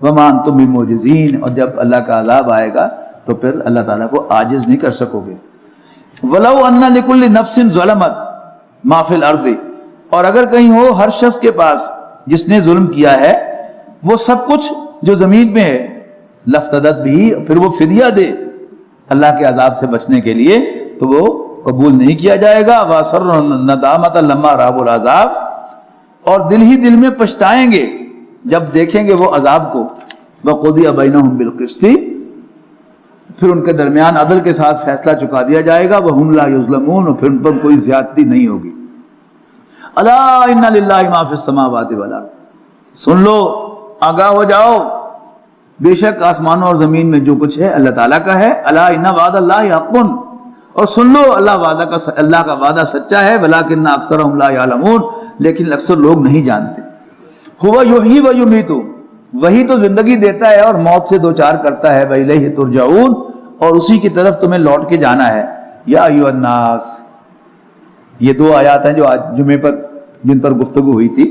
وَمَا أَنْتُمْ بِمُعْجِزِينَ، اور جب اللہ کا عذاب آئے گا تو پھر اللہ تعالیٰ کو عاجز نہیں کر سکو گے. وَلَوْ أَنَّ لِكُلِّ نَفْسٍ ظَلَمَتْ مَا فِي الْأَرْضِ، اور اگر کہیں ہو ہر شخص کے پاس جس نے ظلم کیا ہے وہ سب کچھ جو زمین میں ہے، لَافْتَدَتْ بِهِ، پھر وہ فدیہ دے اللہ کے عذاب سے بچنے کے لیے، تو وہ قبول نہیں کیا جائے گا. وَأَسَرُّوا النَّدَامَةَ لَمَّا رَأَوُا الْعَذَابَ، اور دل ہی دل میں پچھتائیں گے جب دیکھیں گے وہ عذاب کو. وَقُضِيَ بَيْنَهُمْ بِالْقِسْطِ، پھر ان کے درمیان عدل کے ساتھ فیصلہ چکا دیا جائے گا. وَهُمْ لَا يُظْلَمُونَ، اور پھر ان پر کوئی زیادتی نہیں ہوگی. أَلَا إِنَّ لِلَّهِ مَا فِي السَّمَاوَاتِ وَالْأَرْضِ، سن لو، آگاہ ہو جاؤ، بے شک آسمانوں اور زمین میں جو کچھ ہے اللہ تعالیٰ کا ہے. أَلَا إِنَّ وَعْدَ اللَّهِ حَقٌّ، اور سن لو اللہ کا وعدہ سچا ہے. وَلَٰكِنَّ أَكْثَرَهُمْ لَا يَعْلَمُونَ، لیکن اکثر لوگ نہیں جانتے. هُوَ يُحْيِي وَيُمِيتُ، وہی تو زندگی دیتا ہے اور موت سے دوچار کرتا ہے. وَإِلَيْهِ تُرْجَعُونَ، اور اسی کی طرف تمہیں لوٹ کے جانا ہے. یا ایھا الناس، یہ دو آیات ہیں جو آج جمعے پر جن پر گفتگو ہوئی تھی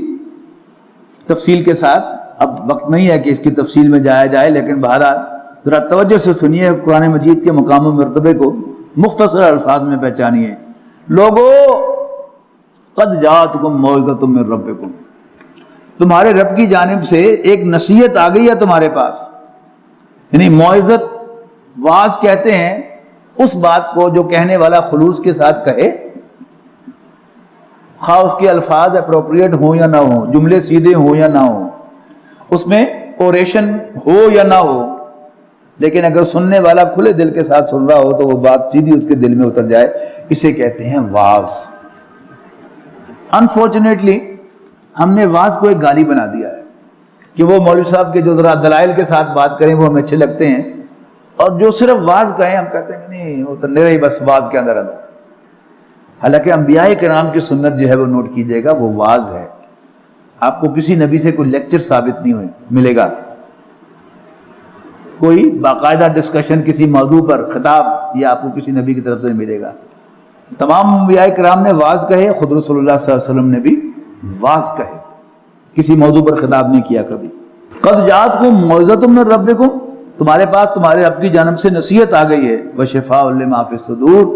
تفصیل کے ساتھ. اب وقت نہیں ہے کہ اس کی تفصیل میں جایا جائے، لیکن بہرحال ذرا توجہ سے سنیے، قرآن مجید کے مقام و مرتبے کو مختصر الفاظ میں پہچانیے. لوگو قد جاءتکم موعظۃ من ربکم، تمہارے رب کی جانب سے ایک نصیحت آ گئی ہے تمہارے پاس. یعنی موعظت، واعظ کہتے ہیں اس بات کو جو کہنے والا خلوص کے ساتھ کہے، خواہ اس کے الفاظ اپروپریٹ ہوں یا نہ ہوں، جملے سیدھے ہوں یا نہ ہوں، اس میں اوریشن ہو یا نہ ہو، لیکن اگر سننے والا کھلے دل کے ساتھ سن رہا ہو تو وہ بات سیدھی اس کے دل میں اتر جائے، اسے کہتے ہیں واعظ. انفارچونیٹلی ہم نے واعظ کو ایک گالی بنا دیا ہے کہ وہ مولوی صاحب کے جو ذرا دلائل کے ساتھ بات کریں وہ ہمیں اچھے لگتے ہیں، اور جو صرف واعظ کہیں ہم کہتے ہیں کہ نہیں وہ تو میرے ہی بس واعظ کے اندر اندر. حالانکہ انبیاء کرام کی سنت جو ہے وہ نوٹ کیجئے گا، وہ واعظ ہے. آپ کو کسی نبی سے کوئی لیکچر ثابت نہیں ہوئے ملے گا، کوئی باقاعدہ ڈسکشن کسی موضوع پر خطاب یہ آپ کو کسی نبی کی طرف سے ملے گا۔ تمام انبیاء کرام نے واعظ کہے، خود رسول اللہ صلی اللہ علیہ وسلم نے بھی واعظ کہے، کسی موضوع پر خطاب نہیں کیا کبھی۔ قد جاءتکم موعظۃ من ربکم، تمہارے پاس تمہارے رب کی جانب سے نصیحت آ گئی ہے، وشفاء لما فی الصدور،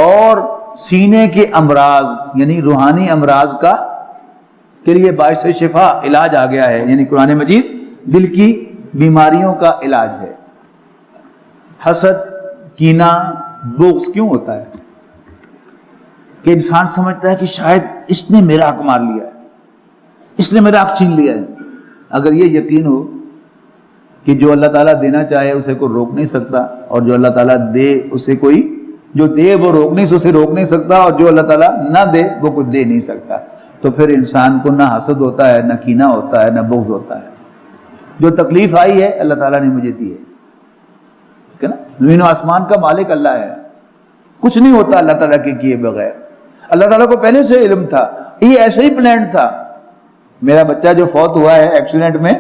اور سینے کے امراض یعنی روحانی امراض کا کے لیے باعث شفا علاج آ گیا ہے، یعنی قرآن مجید دل کی بیماریوں کا علاج ہے۔ حسد، کینہ، بغض کیوں ہوتا ہے؟ کہ انسان سمجھتا ہے کہ شاید اس نے میرا حق مار لیا ہے، اس نے میرا حق چھین لیا ہے۔ اگر یہ یقین ہو کہ جو اللہ تعالیٰ دینا چاہے اسے کوئی روک نہیں سکتا، اور جو اللہ تعالیٰ دے اسے کوئی جو دے وہ اسے روک نہیں سکتا، اور جو اللہ تعالیٰ نہ دے وہ کچھ دے نہیں سکتا، تو پھر انسان کو نہ حسد ہوتا ہے، نہ کینہ ہوتا ہے، نہ بغض ہوتا ہے۔ جو تکلیف آئی ہے اللہ تعالیٰ نے مجھے دی ہے نا، زمین و آسمان کا مالک اللہ ہے، کچھ نہیں ہوتا اللہ تعالیٰ کے کیے بغیر۔ اللہ تعالیٰ کو پہلے سے علم تھا، یہ ایسے ہی پلانڈ تھا۔ میرا بچہ جو فوت ہوا ہے ایکسیڈنٹ میں،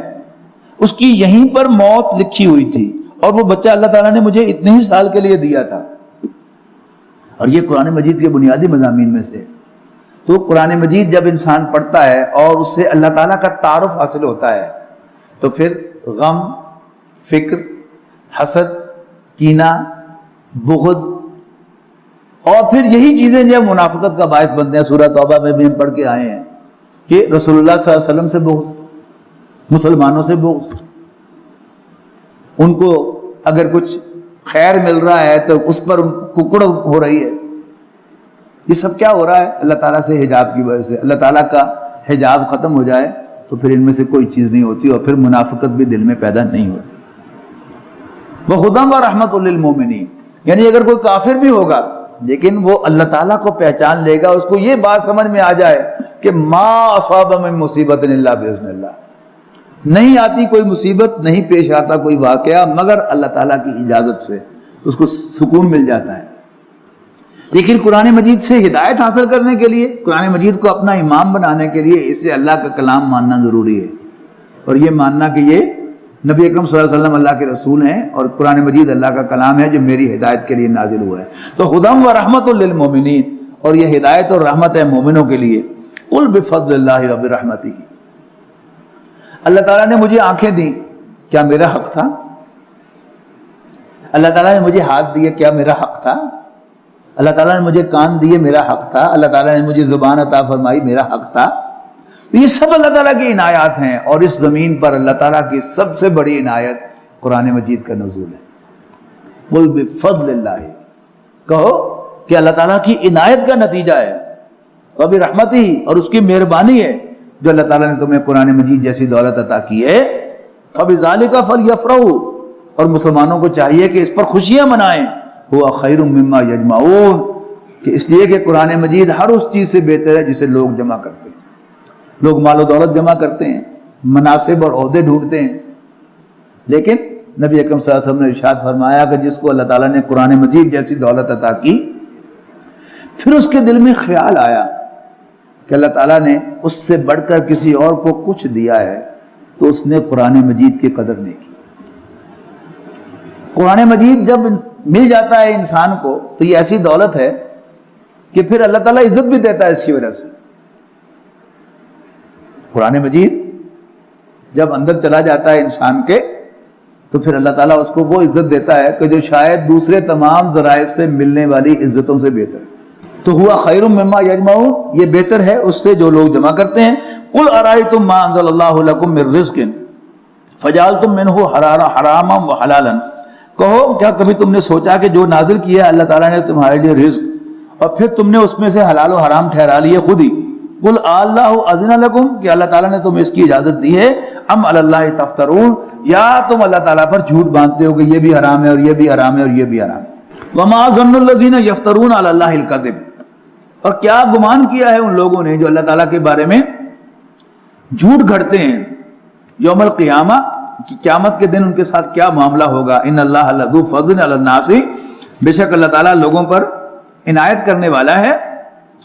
اس کی یہیں پر موت لکھی ہوئی تھی، اور وہ بچہ اللہ تعالیٰ نے مجھے اتنے ہی سال کے لیے دیا تھا، اور یہ قرآن مجید کے بنیادی مضامین میں سے۔ تو قرآن مجید جب انسان پڑھتا ہے اور اس سے اللہ تعالیٰ کا تعارف حاصل ہوتا ہے، تو پھر غم، فکر، حسد، کینہ، بغض، اور پھر یہی چیزیں جو منافقت کا باعث بنتے ہیں۔ سورہ توبہ میں بھی ہم پڑھ کے آئے ہیں کہ رسول اللہ صلی اللہ علیہ وسلم سے بغض، مسلمانوں سے بغض، ان کو اگر کچھ خیر مل رہا ہے تو اس پر ککڑ ہو رہی ہے۔ یہ سب کیا ہو رہا ہے؟ اللہ تعالیٰ سے حجاب کی وجہ سے۔ اللہ تعالیٰ کا حجاب ختم ہو جائے تو پھر ان میں سے کوئی چیز نہیں ہوتی، اور پھر منافقت بھی دل میں پیدا نہیں ہوتی۔ وَہُدًى وَرَحْمَةٌ لِّلْمُؤْمِنِينَ، یعنی اگر کوئی کافر بھی ہوگا لیکن وہ اللہ تعالیٰ کو پہچان لے گا، اس کو یہ بات سمجھ میں آ جائے کہ ما اصاب من مصیبت الا باذن اللہ، نہیں آتی کوئی مصیبت، نہیں پیش آتا کوئی واقعہ مگر اللہ تعالیٰ کی اجازت سے، تو اس کو سکون مل جاتا ہے۔ لیکن قرآن مجید سے ہدایت حاصل کرنے کے لیے، قرآن مجید کو اپنا امام بنانے کے لیے اسے اللہ کا کلام ماننا ضروری ہے، اور یہ ماننا کہ یہ نبی اکرم صلی اللہ علیہ وسلم اللہ کے رسول ہیں، اور قرآن مجید اللہ کا کلام ہے جو میری ہدایت کے لیے نازل ہوا ہے۔ تو ہدی و رحمت للمؤمنین، اور یہ ہدایت اور رحمت ہے مومنوں کے لیے۔ قل بفضل اللہ و برحمتہ، اللہ تعالیٰ نے مجھے آنکھیں دی، کیا میرا حق تھا؟ اللہ تعالیٰ نے مجھے ہاتھ دیے، کیا میرا حق تھا؟ اللہ تعالیٰ نے مجھے کان دیے، میرا حق تھا؟ اللہ تعالیٰ نے مجھے زبان عطا فرمائی، میرا حق تھا؟ یہ سب اللہ تعالیٰ کی عنایات ہیں، اور اس زمین پر اللہ تعالیٰ کی سب سے بڑی عنایت قرآن مجید کا نزول ہے۔ قل بفضل اللہ، کہو کہ اللہ تعالیٰ کی عنایت کا نتیجہ ہے، اور برحمتہ، اور اس کی مہربانی ہے جو اللہ تعالیٰ نے تمہیں قرآن مجید جیسی دولت عطا کی ہے۔ فبذالک فلیفرحوا، اور مسلمانوں کو چاہیے کہ اس پر خوشیاں منائیں۔ ہوا خیر مما یجمعون، کہ اس لیے کہ قرآن مجید ہر اس چیز سے بہتر ہے جسے لوگ جمع کرتے ہیں۔ لوگ مال و دولت جمع کرتے ہیں، مناصب اور عہدے ڈھونڈتے ہیں، لیکن نبی اکرم صلی اللہ علیہ وسلم نے ارشاد فرمایا کہ جس کو اللہ تعالیٰ نے قرآن مجید جیسی دولت عطا کی، پھر اس کے دل میں خیال آیا کہ اللہ تعالیٰ نے اس سے بڑھ کر کسی اور کو کچھ دیا ہے، تو اس نے قرآن مجید کی قدر نہیں کی۔ قرآن مجید جب مل جاتا ہے انسان کو تو یہ ایسی دولت ہے کہ پھر اللہ تعالیٰ عزت بھی دیتا ہے اس کی وجہ سے۔ قرآن مجید جب اندر چلا جاتا ہے انسان کے تو پھر اللہ تعالیٰ اس کو وہ عزت دیتا ہے کہ جو شاید دوسرے تمام ذرائع سے ملنے والی عزتوں سے بہتر ہے۔ تو ہوا خیر مما یجمعون، یہ بہتر ہے اس سے جو لوگ جمع کرتے ہیں۔ قل ارائیتم ما انزل اللہ لکم من رزق فجعلتم منہ حراما وحلالا، کہو کیا کبھی تم نے سوچا کہ جو نازل کیا اللہ تعالیٰ نے تمہارے لیے رزق، اور پھر تم نے اس میں سے حلال و حرام ٹھہرا لیے خود ہی۔ قل اللہ اذن لکم، کہ اللہ تعالیٰ نے تمہیں اس کی اجازت دی ہے، ام علی اللہ تفترون، یا تم اللہ تعالیٰ پر جھوٹ باندھتے ہو کہ یہ بھی حرام ہے اور یہ بھی حرام ہے اور یہ بھی حرام ہے۔ وما ظن الذین یفترون علی اللہ الکذب، اور کیا گمان کیا ہے ان لوگوں نے جو اللہ تعالیٰ کے بارے میں جھوٹ گھڑتے ہیں۔ یوم القیامہ، کہ قیامت کے دن ان کے ساتھ کیا معاملہ ہوگا۔ ان اللہ لذو فضل علی الناس، بے شک اللہ تعالیٰ لوگوں پر عنایت کرنے والا ہے،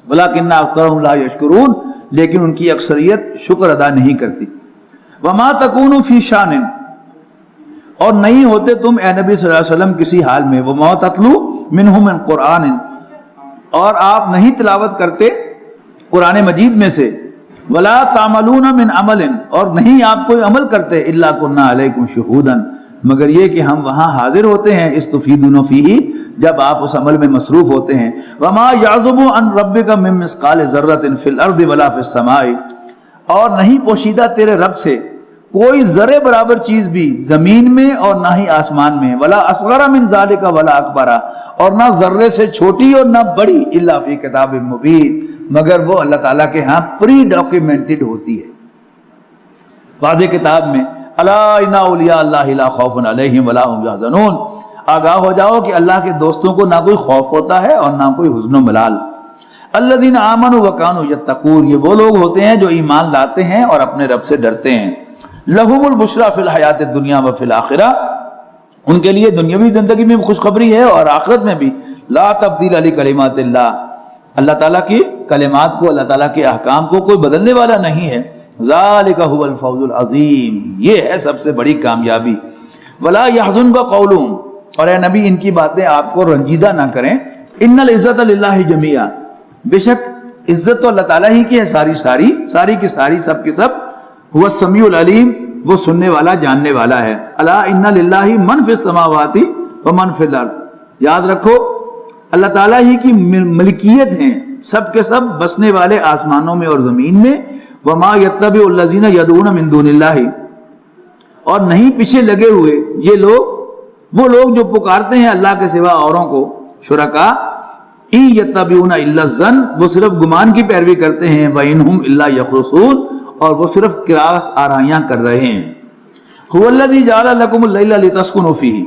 ولکن اکثرهم لا یشکرون، لیکن ان کی اکثریت شکر ادا نہیں کرتی۔ وما تکون فی شان، اور نہیں ہوتے تم اے نبی صلی اللہ علیہ وسلم کسی حال میں، وما تتلو منہ من قرآن، اور آپ نہیں تلاوت کرتے قرآن مجید میں سے، ولا تعملون من عمل، اور نہیں آپ کوئی عمل کرتے، الا کنا علیکم شہودا، مگر یہ کہ ہم وہاں حاضر ہوتے ہیں، استفیدون فیہ، جب آپ اس عمل میں مصروف ہوتے ہیں۔ وما یعزب عن ربک من مثقال ذرۃ فی الارض ولا فی السماء، اور نہیں پوشیدہ تیرے رب سے کوئی ذرے برابر چیز بھی زمین میں اور نہ ہی آسمان میں، ولا اصغر من ذالک ولا اکبر، اور نہ ذرے سے چھوٹی اور نہ بڑی، الا فی کتاب مبین، مگر وہ اللہ تعالیٰ کے ہاں پری ڈاکیومنٹڈ ہوتی ہے، واضح کتاب میں۔ الا ان اولیاء اللہ لا خوف علیہم ولا هم یحزنون، آگاہ ہو جاؤ کہ اللہ کے دوستوں کو نہ کوئی خوف ہوتا ہے اور نہ کوئی حزن و ملال۔ الذین آمنوا وکانوا یتقون، یہ وہ لوگ ہوتے ہیں جو ایمان لاتے ہیں اور اپنے رب سے ڈرتے ہیں۔ لہم البشریٰ فی الحیات الدنیا وفی الآخرہ، ان کے لیے دنیاوی زندگی میں خوشخبری ہے اور آخرت میں بھی۔ لا تبدیل لکلمات اللہ، اللہ تعالیٰ کی کلمات کو، اللہ تعالیٰ کے احکام کو کوئی بدلنے والا نہیں ہے۔ ذالک هو الفوز العظیم، یہ ہے سب سے بڑی کامیابی۔ ولا یحزنک قولہم، اور اے نبی ان کی باتیں آپ کو رنجیدہ نہ کریں۔ ان العزت للہ جمیعا، بے شک عزت تو اللہ تعالیٰ ہی کی ہے، ساری کی ساری، سب کی سب۔ هو السمیع العلیم، وہ سننے والا جاننے والا ہے۔ الا ان للہ من فی السماوات ومن فی الارض، یاد رکھو اللہ تعالیٰ ہی کی ملکیت ہیں سب کے سب بسنے والے آسمانوں میں اور زمین میں۔ وما یتبع الذین یدعون من دون اللہ، اور نہیں پیچھے لگے ہوئے یہ لوگ، وہ لوگ جو پکارتے ہیں اللہ کے سوا اوروں کو، شرکا، ان یتبعون الا الظن، وہ صرف گمان کی پیروی کرتے ہیں، وانہم الا یخرصون، اور وہ صرف قیاس آرائیاں کر رہے ہیں۔ هو الذی جعل لکم اللیل لتسکنوا فیہ،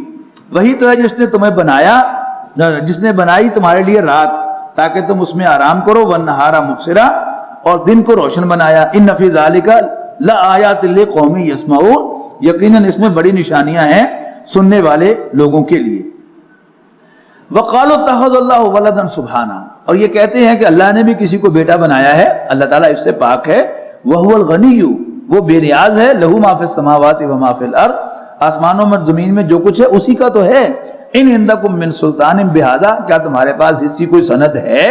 وہی تو ہے جس نے تمہیں بنایا، جس نے بنائی تمہارے لیے رات تاکہ تم اس میں آرام کرو، والنہار مبصرا، اور دن کو روشن بنایا۔ ان فی ذالک لآیات لقوم یسمعون، یقیناً اس میں بڑی نشانیاں ہیں سننے والے لوگوں کے لیے۔ وقالوا اتخذ اللہ ولدا سبحانہ، اور یہ کہتے ہیں کہ اللہ نے بھی کسی کو بیٹا بنایا ہے، اللہ تعالیٰ اس سے پاک ہے۔ وہو الغنی، وہ بے نیاز ہے، لہو ما فی السماوات وما فی الارض، آسمانوں میں زمین میں جو کچھ ہے اسی کا تو ہے۔ ان عندکم من سلطان بہذا، کیا تمہارے پاس اس کی کوئی سند ہے؟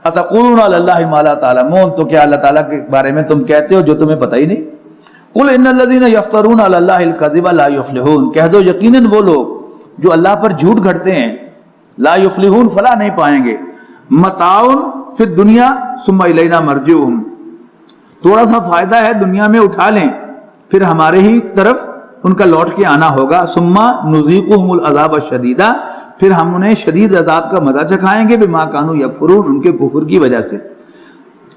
اتقولون علی اللہ ما لا تعلمون، تو کیا اللہ تعالیٰ کے بارے میں تم کہتے ہو جو تمہیں پتہ ہی نہیں؟ قل ان الذین یفترون علی اللہ الکذب لا یفلحون، کہہ دو یقیناً وہ لوگ جو اللہ پر جھوٹ گھڑتے ہیں، لا یفلحون، فلاح نہیں پائیں گے۔ متاع فی الدنیا ثم الینا مرجعہم، تھوڑا سا فائدہ ہے دنیا میں اٹھا لیں، پھر ہمارے ہی طرف ان کا لوٹ کے آنا ہوگا۔ ثم نذیقہم العذاب الشدید، پھر ہم انہیں شدید عذاب کا مزہ چکھائیں گے، بما کانوا یکفرون، ان کے کفر کی وجہ سے۔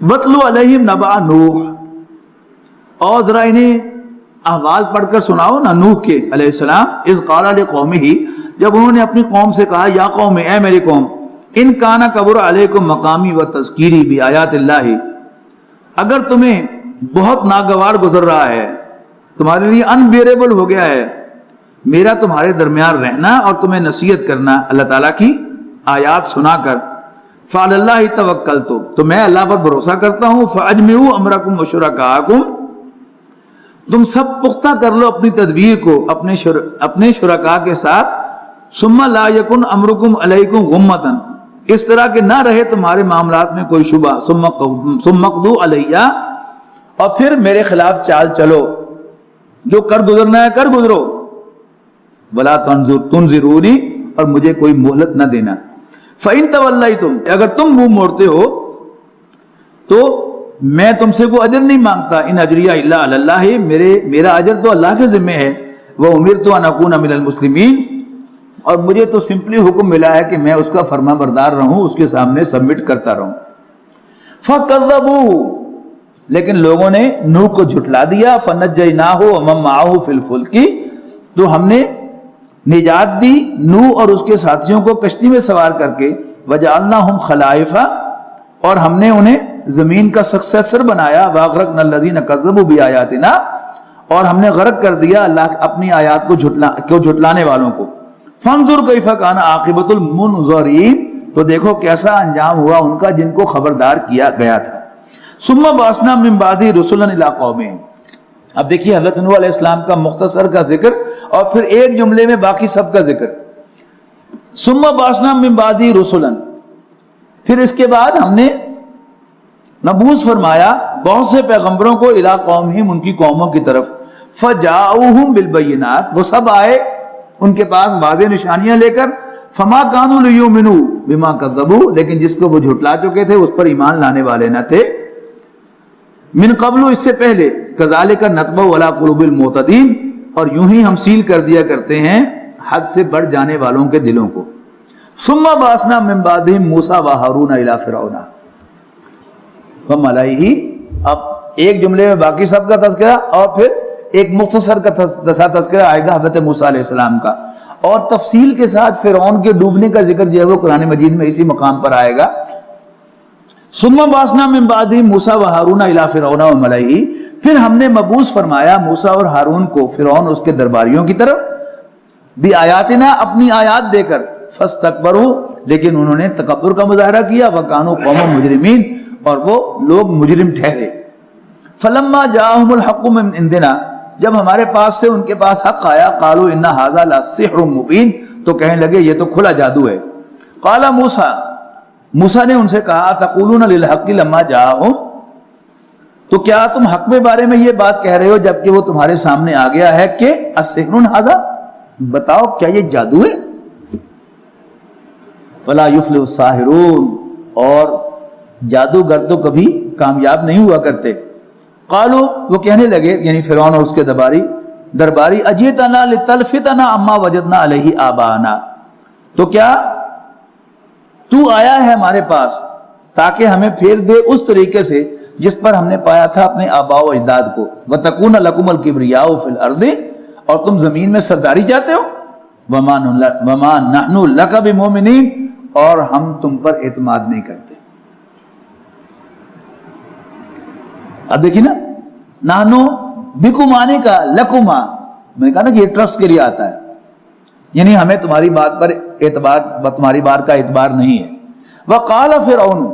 واتلو علیہم نبأ نوح، اور ذرا انہیں احوال پڑھ کر سناؤ نا نوح کے علیہ السلام، اذ قال لقومہ، جب انہوں نے اپنی قوم سے کہا، یا قوم، اے میری قوم، ان کان کبر علیکم مقامی و تذکیری بآیات اللہ، اگر تمہیں بہت ناگوار گزر رہا ہے، تمہارے لیے انبیئریبل ہو گیا ہے میرا تمہارے درمیان رہنا اور تمہیں نصیحت کرنا اللہ تعالیٰ کی آیات سنا کر، فعلی اللہ توکلت، تو میں اللہ پر بھروسہ کرتا ہوں، فاجمعوا امرکم وشرکاءکم، تم سب پختہ کر لو اپنی تدبیر کو اپنے شرکاء کے ساتھ، ثم لا یکن امرکم علیکم غمۃ، اس طرح کہ نہ رہے تمہارے معاملات میں کوئی شبہ، ثم اقضوا علیہ، اور پھر میرے خلاف چال چلو، جو کر گزرنا ہے کر گزرو، ولا تنظرونی، اور مجھے کوئی مہلت نہ دینا۔ فإن تولیتم، اگر تم منہ موڑتے ہو تو میں تم سے کوئی اجر نہیں مانگتا، ان اجریہ الا علی اللہ، میرا اجر تو اللہ کے ذمہ ہے، وامرت ان اکون من المسلمین، اور مجھے تو سمپلی حکم ملا ہے کہ میں اس کا فرما بردار رہوں، اس کے سامنے سبمٹ کرتا رہوں۔ فکذبوا، لیکن لوگوں نے نوح کو جھٹلا دیا، فنجیناہ ومن معہ فی الفلک، تو ہم نے نجات دی نوح اور اس کے ساتھیوں کو کشتی میں سوار کر کے، وجعلناہم خلائف، اور ہم نے انہیں زمین کا سکسیسر بنایا، واغرقنا الذین کذبوا بآیاتنا، اور ہم نے غرق کر دیا اللہ اپنی آیات کو جھٹلانے والوں کو۔ فانظر کیف کان عاقبۃ المنظرین، تو دیکھو کیسا انجام ہوا ان کا جن کو خبردار کیا گیا تھا. ثم بعثنا من بعدہ رسلا الی قومہم. اب دیکھیے حضرت نوح علیہ السلام کا مختصر کا ذکر اور پھر ایک جملے میں باقی سب کا ذکر. ثم بعثنا من بعدہ رسلا، پھر اس کے بعد ہم نے مبعوث فرمایا بہت سے پیغمبروں کو الی قومہم، ان کی قوموں کی طرف. فجاؤہم بالبینات، وہ سب آئے ان کے پاس واضح نشانیاں لے کر. فما کانوا لیؤمنوا بما کذبوا، لیکن جس کو وہ جھٹلا چکے تھے اس پر ایمان لانے والے نہ تھے. من قبل، اس سے پہلے. کذالک نطبع علی قلوب المعتدین، اور یوں ہی ہم سیل کر دیا کرتے ہیں حد سے بڑھ جانے والوں کے دلوں کو. ثم بعثنا من بعدہم موسیٰ وہارون الی فرعون وملئہ. اب ایک جملے میں باقی سب کا تذکرہ اور پھر ایک مختصر کا تذکرہ آئے گا حضرت موسیٰ علیہ السلام کا، اور تفصیل کے ساتھ فرعون کے ڈوبنے کا ذکر جو ہے وہ قرآن مجید میں اسی مقام پر آئے گا. ثم بعثنا من بعدہم موسیٰ وہارون الی فرعون وملئہ، پھر ہم نے مبعوث فرمایا موسیٰ اور ہارون کو فرعون اور اس کے درباریوں کی طرف. بآیاتنا، اپنی آیات دے کر. فاستکبروا، لیکن انہوں نے تکبر کا مظاہرہ کیا. وکانوا قوما مجرمین، اور وہ لوگ مجرم ٹھہرے. فلما جاءہم الحق من عندنا، جب ہمارے پاس سے ان کے پاس حق آیا. قالوا ان ھذا لسحر مبین، تو کہنے لگے یہ تو کھلا جادو ہے. قال موسیٰ، موسیٰ نے ان سے کہا تقولون للحق لما جاءہم، تو کیا تم حق کے بارے میں یہ بات کہہ رہے ہو جبکہ وہ تمہارے سامنے آ گیا ہے کہ السحر ھذا، بتاؤ کیا یہ جادو ہے. فلا یفلح الساحرون، اور جادوگر تو کبھی کامیاب نہیں ہوا کرتے. قالوا، وہ کہنے لگے یعنی فرعون اور اس کے درباری اجئتنا لتلفتنا عما وجدنا علیہ آباءنا، تو کیا تو آیا ہے ہمارے پاس تاکہ ہمیں پھیر دے اس طریقے سے جس پر ہم نے پایا تھا اپنے آباء و اجداد کو. وتکون لکم الکبریاء فی الارض، اور تم زمین میں سرداری چاہتے ہو. وما نحن لک بمؤمنین، اور ہم تم پر اعتماد نہیں کرتے. اب دیکھیں نا، نانو بکم آنے کا لکما، میں نے کہا نا کہ یہ ٹرسٹ کے لیے آتا ہے، یعنی ہمیں تمہاری بات پر اعتبار، تمہاری بات کا اعتبار نہیں ہے. وقال فرعون،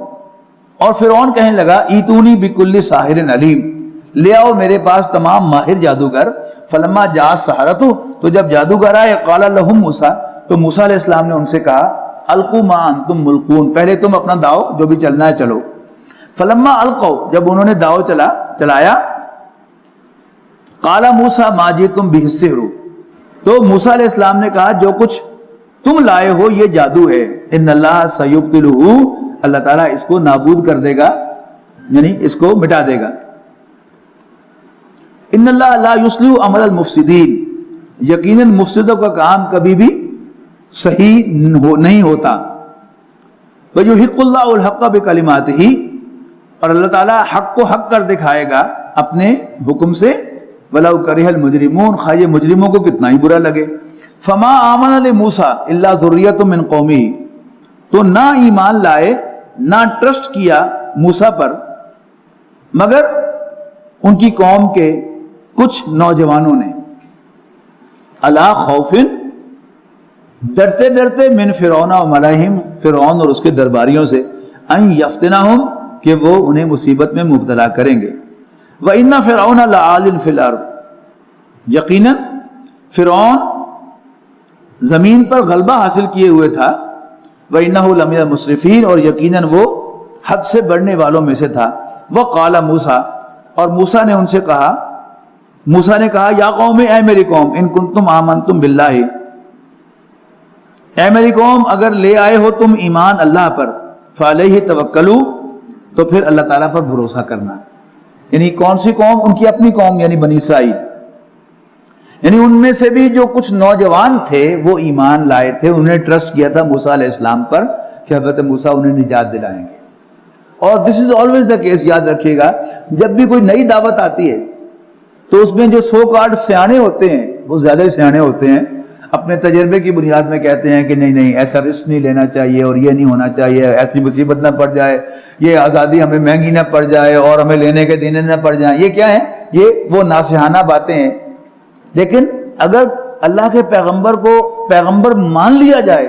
اور فرعون کہنے لگا ایتونی بکل ساحر علیم، لے آؤ میرے پاس تمام ماہر جادوگر. فلما جاء السحرۃ، تو جب جادوگر آئے. قال لهم موسیٰ، تو موسیٰ علیہ السلام نے ان سے کہا القوا ما انتم ملقون، پہلے تم اپنا داؤ جو بھی چلنا ہے چلو. فلما القوا، جب انہوں نے داؤ چلایا. قال موسیٰ ما جئتم به السحر، تو موسیٰ علیہ السلام نے کہا جو کچھ تم لائے ہو یہ جادو ہے. ان اللہ سیبطلہ، اللہ تعالیٰ اس کو نابود کر دے گا، یعنی اس کو مٹا دے گا. ان اللہ لا یصلح عمل المفسدین، یقیناً مفسدوں کا کام کبھی بھی صحیح نہیں ہوتا. وَيُحِقُّ اللَّهُ الْحَقَّ بِكَلِمَاتِهِ، اور اللہ تعالیٰ حق کو حق کر دکھائے گا اپنے حکم سے. وَلَوْ كَرِهَ الْمُجْرِمُونَ، خواہ یہ مجرموں کو کتنا ہی برا لگے. فَمَا آمَنَ لِمُوسَىٰ إِلَّا ذُرِّيَّةٌ مِّن قَوْمِهِ، تو نہ ایمان لائے، نہ ٹرسٹ کیا موسیٰ پر مگر ان کی قوم کے کچھ نوجوانوں نے. عَلَىٰ خَوْفٍ، ڈرتے ڈرتے، من فرعون و ملئہم، فرعون اور اس کے درباریوں سے. ان یفتنہم، کہ وہ انہیں مصیبت میں مبتلا کریں گے. وَإِنَّ فِرْعَوْنَ لَعَالٍ فِي الْأَرْضِ، یقیناً فرعون زمین پر غلبہ حاصل کیے ہوئے تھا. وَإِنَّهُ لَمِنَ الْمُسْرِفِينَ، اور یقیناً وہ حد سے بڑھنے والوں میں سے تھا. وَقَالَ موسیٰ، اور موسیٰ نے ان سے کہا، موسیٰ نے کہا یا قوم، اے میری قوم، ان کنتم آمنتم باللہ، اے میری قوم اگر لے آئے ہو تم ایمان اللہ پر. فعلیہ توکلوا، تو پھر اللہ تعالیٰ پر بھروسہ کرنا. یعنی کون سی قوم؟ ان کی اپنی قوم یعنی بنی اسرائیل. یعنی ان میں سے بھی جو کچھ نوجوان تھے وہ ایمان لائے تھے، انہوں نے ٹرسٹ کیا تھا موسیٰ علیہ السلام پر کہ حضرت موسیٰ انہیں نجات دلائیں گے. اور دس از آلویز دا کیس، یاد رکھیے گا جب بھی کوئی نئی دعوت آتی ہے تو اس میں جو سو کارڈ سیانے ہوتے ہیں وہ زیادہ ہی سیانے ہوتے ہیں، اپنے تجربے کی بنیاد میں کہتے ہیں کہ نہیں ایسا رسک نہیں لینا چاہیے، اور یہ نہیں ہونا چاہیے، ایسی مصیبت نہ پڑ جائے، یہ آزادی ہمیں مہنگی نہ پڑ جائے اور ہمیں لینے کے دینے نہ پڑ جائیں. یہ کیا ہے؟ یہ وہ ناصحانہ باتیں ہیں. لیکن اگر اللہ کے پیغمبر کو پیغمبر مان لیا جائے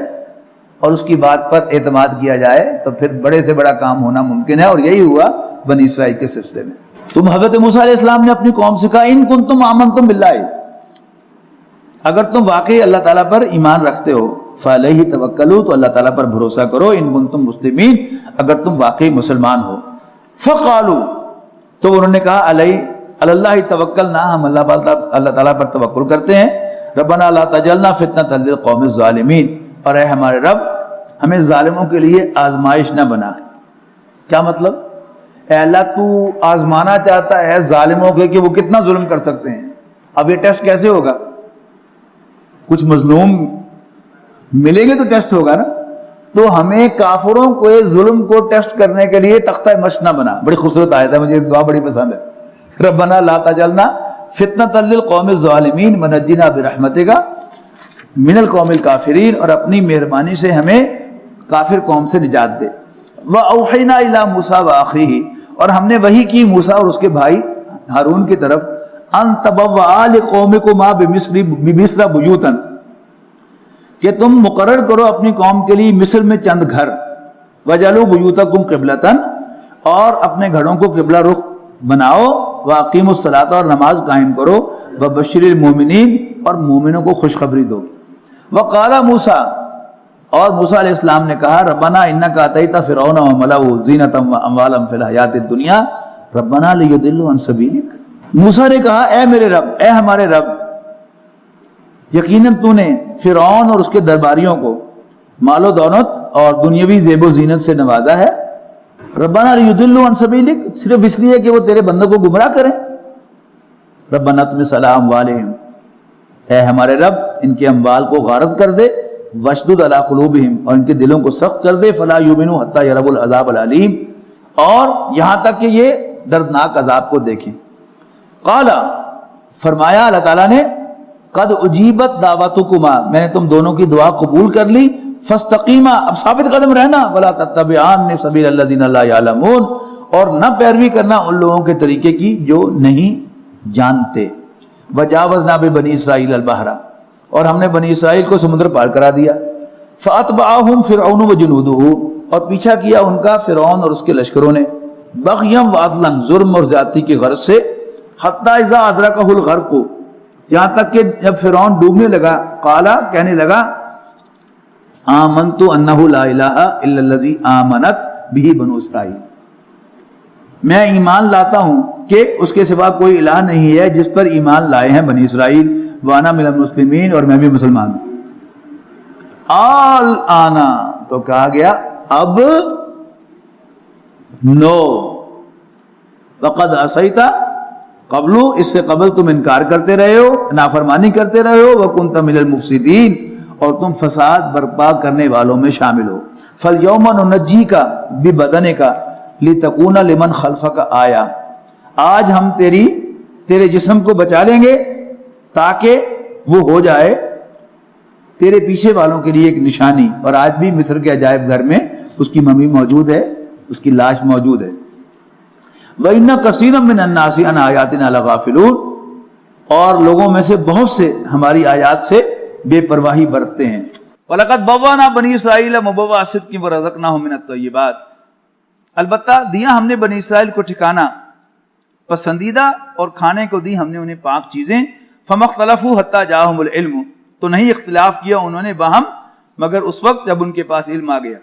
اور اس کی بات پر اعتماد کیا جائے تو پھر بڑے سے بڑا کام ہونا ممکن ہے، اور یہی ہوا بنی اسرائیل کے سلسلے میں۔ تم حضرت موسیٰ علیہ السلام نے اپنی قوم سے کہا ان کنتم آمنتم باللہ، اگر تم واقعی اللہ تعالیٰ پر ایمان رکھتے ہو، فعلیہ توکلوا، تو اللہ تعالیٰ پر بھروسہ کرو، ان کنتم مسلمین، اگر تم واقعی مسلمان ہو۔ فقالوا، تو انہوں نے کہا علی اللہ توکلنا، ہم اللہ تعالیٰ پر توکل کرتے ہیں، ربنا لا تجعلنا فتنۃ للقوم الظالمین، اور اے ہمارے رب ہمیں ظالموں کے لیے آزمائش نہ بنا۔ کیا مطلب؟ اے اللہ تو آزمانا چاہتا ہے ظالموں کے کہ وہ کتنا ظلم کر سکتے ہیں۔ اب یہ ٹیسٹ کیسے ہوگا؟ کچھ مظلوم ملیں گے تو ٹیسٹ ہوگا نا، تو ہمیں کافروں کو ظلم کو ٹیسٹ کرنے کے لیے تختہ مشق نہ بنا۔ بڑی خوبصورت آیت ہے، مجھے دعا بڑی پسند ہے، ربنا لا تجعلنا فتنۃ للقوم الظالمین ونجنا برحمتک من القوم الکافرین، اور اپنی مہربانی سے ہمیں کافر قوم سے نجات دے۔ وأوحینا الی موسیٰ وأخیہ، اور ہم نے وحی کی موسیٰ اور اس کے بھائی ہارون کی طرف، ان تبوأ لقومکما بمصر بیوتا، کہ تم مقرر کرو اپنی قوم کے لیے مصر میں چند گھر، وجعلوا بیوتکم قبلۃ، اور اپنے گھروں کو قبلہ رخ بناؤ، واقیموا الصلاۃ، اور نماز قائم کرو، وبشر المؤمنین، اور مومنوں کو خوشخبری دو۔ وقال موسیٰ، اور موسیٰ علیہ السلام نے کہا ربنا انک آتیت فرعون وملأہ زینۃ واموالا فی الحیاۃ الدنیا ربنا لیضلوا عن سبیلک۔ موسیٰ نے کہا اے میرے رب، اے ہمارے رب، یقیناً تو نے فرعون اور اس کے درباریوں کو مال و دولت اور دنیاوی زیب و زینت سے نوازا ہے، ربنا لیضلوا عن سبیلک، صرف اس لیے کہ وہ تیرے بندوں کو گمراہ کریں۔ ربنا اطمس علی اموالہم، اے ہمارے رب ان کے اموال کو غارت کر دے، واشدد علی قلوبہم، اور ان کے دلوں کو سخت کر دے، فلا یؤمنوا حتی یروا العذاب العلیم، اور یہاں تک کہ یہ دردناک عذاب کو دیکھیں۔ قال، فرمایا اللہ تعالیٰ نے، قد اجیبت دعوتکما، میں نے تم دونوں کی دعا قبول کر لی، فاستقیما، اب ثابت قدم رہنا، ولا تتبعان سبیل الذین لا یعلمون، اور نہ پیروی کرنا ان لوگوں کے طریقے کی جو نہیں جانتے۔ وجاوزنا ببنی اسرائیل البحر، اور ہم نے بنی اسرائیل کو سمندر پار کرا دیا، فاتبعہم فرعون وجنودہ، اور پیچھا کیا ان کا فرعون اور اس کے لشکروں نے، بغیا وعدلا، ظلم اور زیادتی کی غرض سے، حتی اذا ادرکہ الغرق، یہاں تک کہ جب فرعون ڈوبنے لگا، قالا، کہنے لگا، آمنت انہ لا الہ الا الذی آمنت بہ بنو اسرائیل، میں ایمان لاتا ہوں کہ اس کے سوا کوئی الہ نہیں ہے جس پر ایمان لائے ہیں بنی اسرائیل، وانا من المسلمین، اور میں بھی مسلمان ہوں۔ آنا، تو کہا گیا اب نو، وقد عصیت قبل، اس سے قبل تم انکار کرتے رہے ہو، نافرمانی کرتے رہے ہو، وکنت من المفسدین، اور تم فساد برپا کرنے والوں میں شامل ہو۔ فالیوم ننجیک ببدنک لتکون لمن خلفک آیا، آج ہم تیرے جسم کو بچا لیں گے تاکہ وہ ہو جائے تیرے پیچھے والوں کے لیے ایک نشانی، اور آج بھی مصر کے عجائب گھر میں اس کی ممی موجود ہے، اس کی لاش موجود ہے۔ وَإِنَّ كَثِيرًا مِّنَ النَّاسِ عَنْ آيَاتِنَا لَغَافِلُونَ، اور لوگوں میں سے بہت سے ہماری آیات سے بے پرواہی برتتے ہیں۔ وَلَقَدْ بَوَّأْنَا بَنِي إِسْرَائِيلَ مُبَوَّعَ صِدْقٍ وَرَزَقْنَاهُم مِّنَ الطَّيِّبَاتِ، البتہ دیا ہم نے بنی اسرائیل کو ٹھکانہ پسندیدہ، اور کھانے کو دی ہم نے انہیں پاک چیزیں، فَمَا اخْتَلَفُوا حَتَّىٰ جَاءَهُمُ الْعِلْمُ، تو نہیں اختلاف کیا انہوں نے باہم مگر اس وقت جب ان کے پاس علم آ گیا۔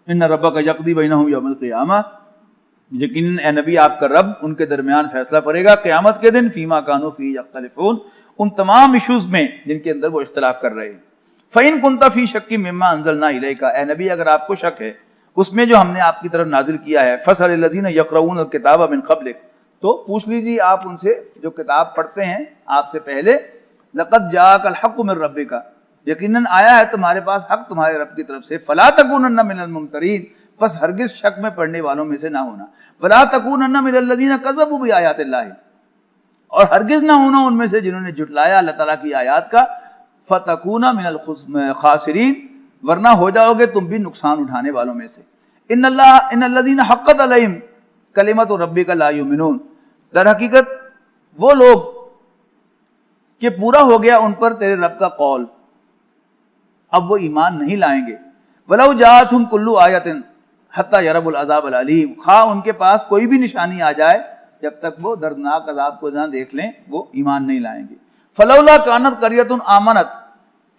إِنَّ رَبَّكَ يَقْضِي بَيْنَهُمْ يَوْمَ الْقِيَامَةِ، یقیناً اے نبی آپ کا رب ان کے درمیان فیصلہ کرے گا قیامت کے دن، فیما کانوا فیہ یختلفون، ان تمام ایشوز میں جن کے اندر وہ اختلاف کر رہے ہیں۔ فإن كنت فی شک مما انزلنا الیک، اے نبی اگر آپ کو شک ہے اس میں جو ہم نے آپ کی طرف نازل کیا ہے، فاسأل الذین یقرؤون الکتاب من قبلک، تو پوچھ لیجیے آپ ان سے جو کتاب پڑھتے ہیں آپ سے پہلے، لقد جاءک الحق من ربک، یقیناً آیا ہے تمہارے پاس حق تمہارے رب کی طرف سے، فلا تکونن من الممترین، پس ہرگز شک میں پڑنے والوں میں سے نہ ہونا، ولا تکونن من الذین کذبوا بآیات اللہ، اور ہرگز نہ ہونا ان میں سے جنہوں نے جھٹلایا اللہ تعالیٰ کی آیات کا، فتکون من الخاسرین، ورنہ ہو جاؤ گے تم بھی نقصان اٹھانے والوں میں سے۔ ان الذین حقت علیہم کلمۃ ربک لا یؤمنون، در حقیقت وہ لوگ کہ پورا ہو گیا ان پر تیرے رب کا قول، اب وہ ایمان نہیں لائیں گے۔ وَلَوْ جَاءَتْهُمْ كُلُّ آیَةٍ حَتَّى يَرَوْا الْعَذَابَ الْأَلِیمَ، خواہ ان کے پاس کوئی بھی نشانی آ جائے، جب تک وہ دردناک عذاب کو نہ دیکھ لیں وہ ایمان نہیں لائیں گے۔ فَلَوْلَا كَانَتْ قَرْيَةٌ آمَنَتْ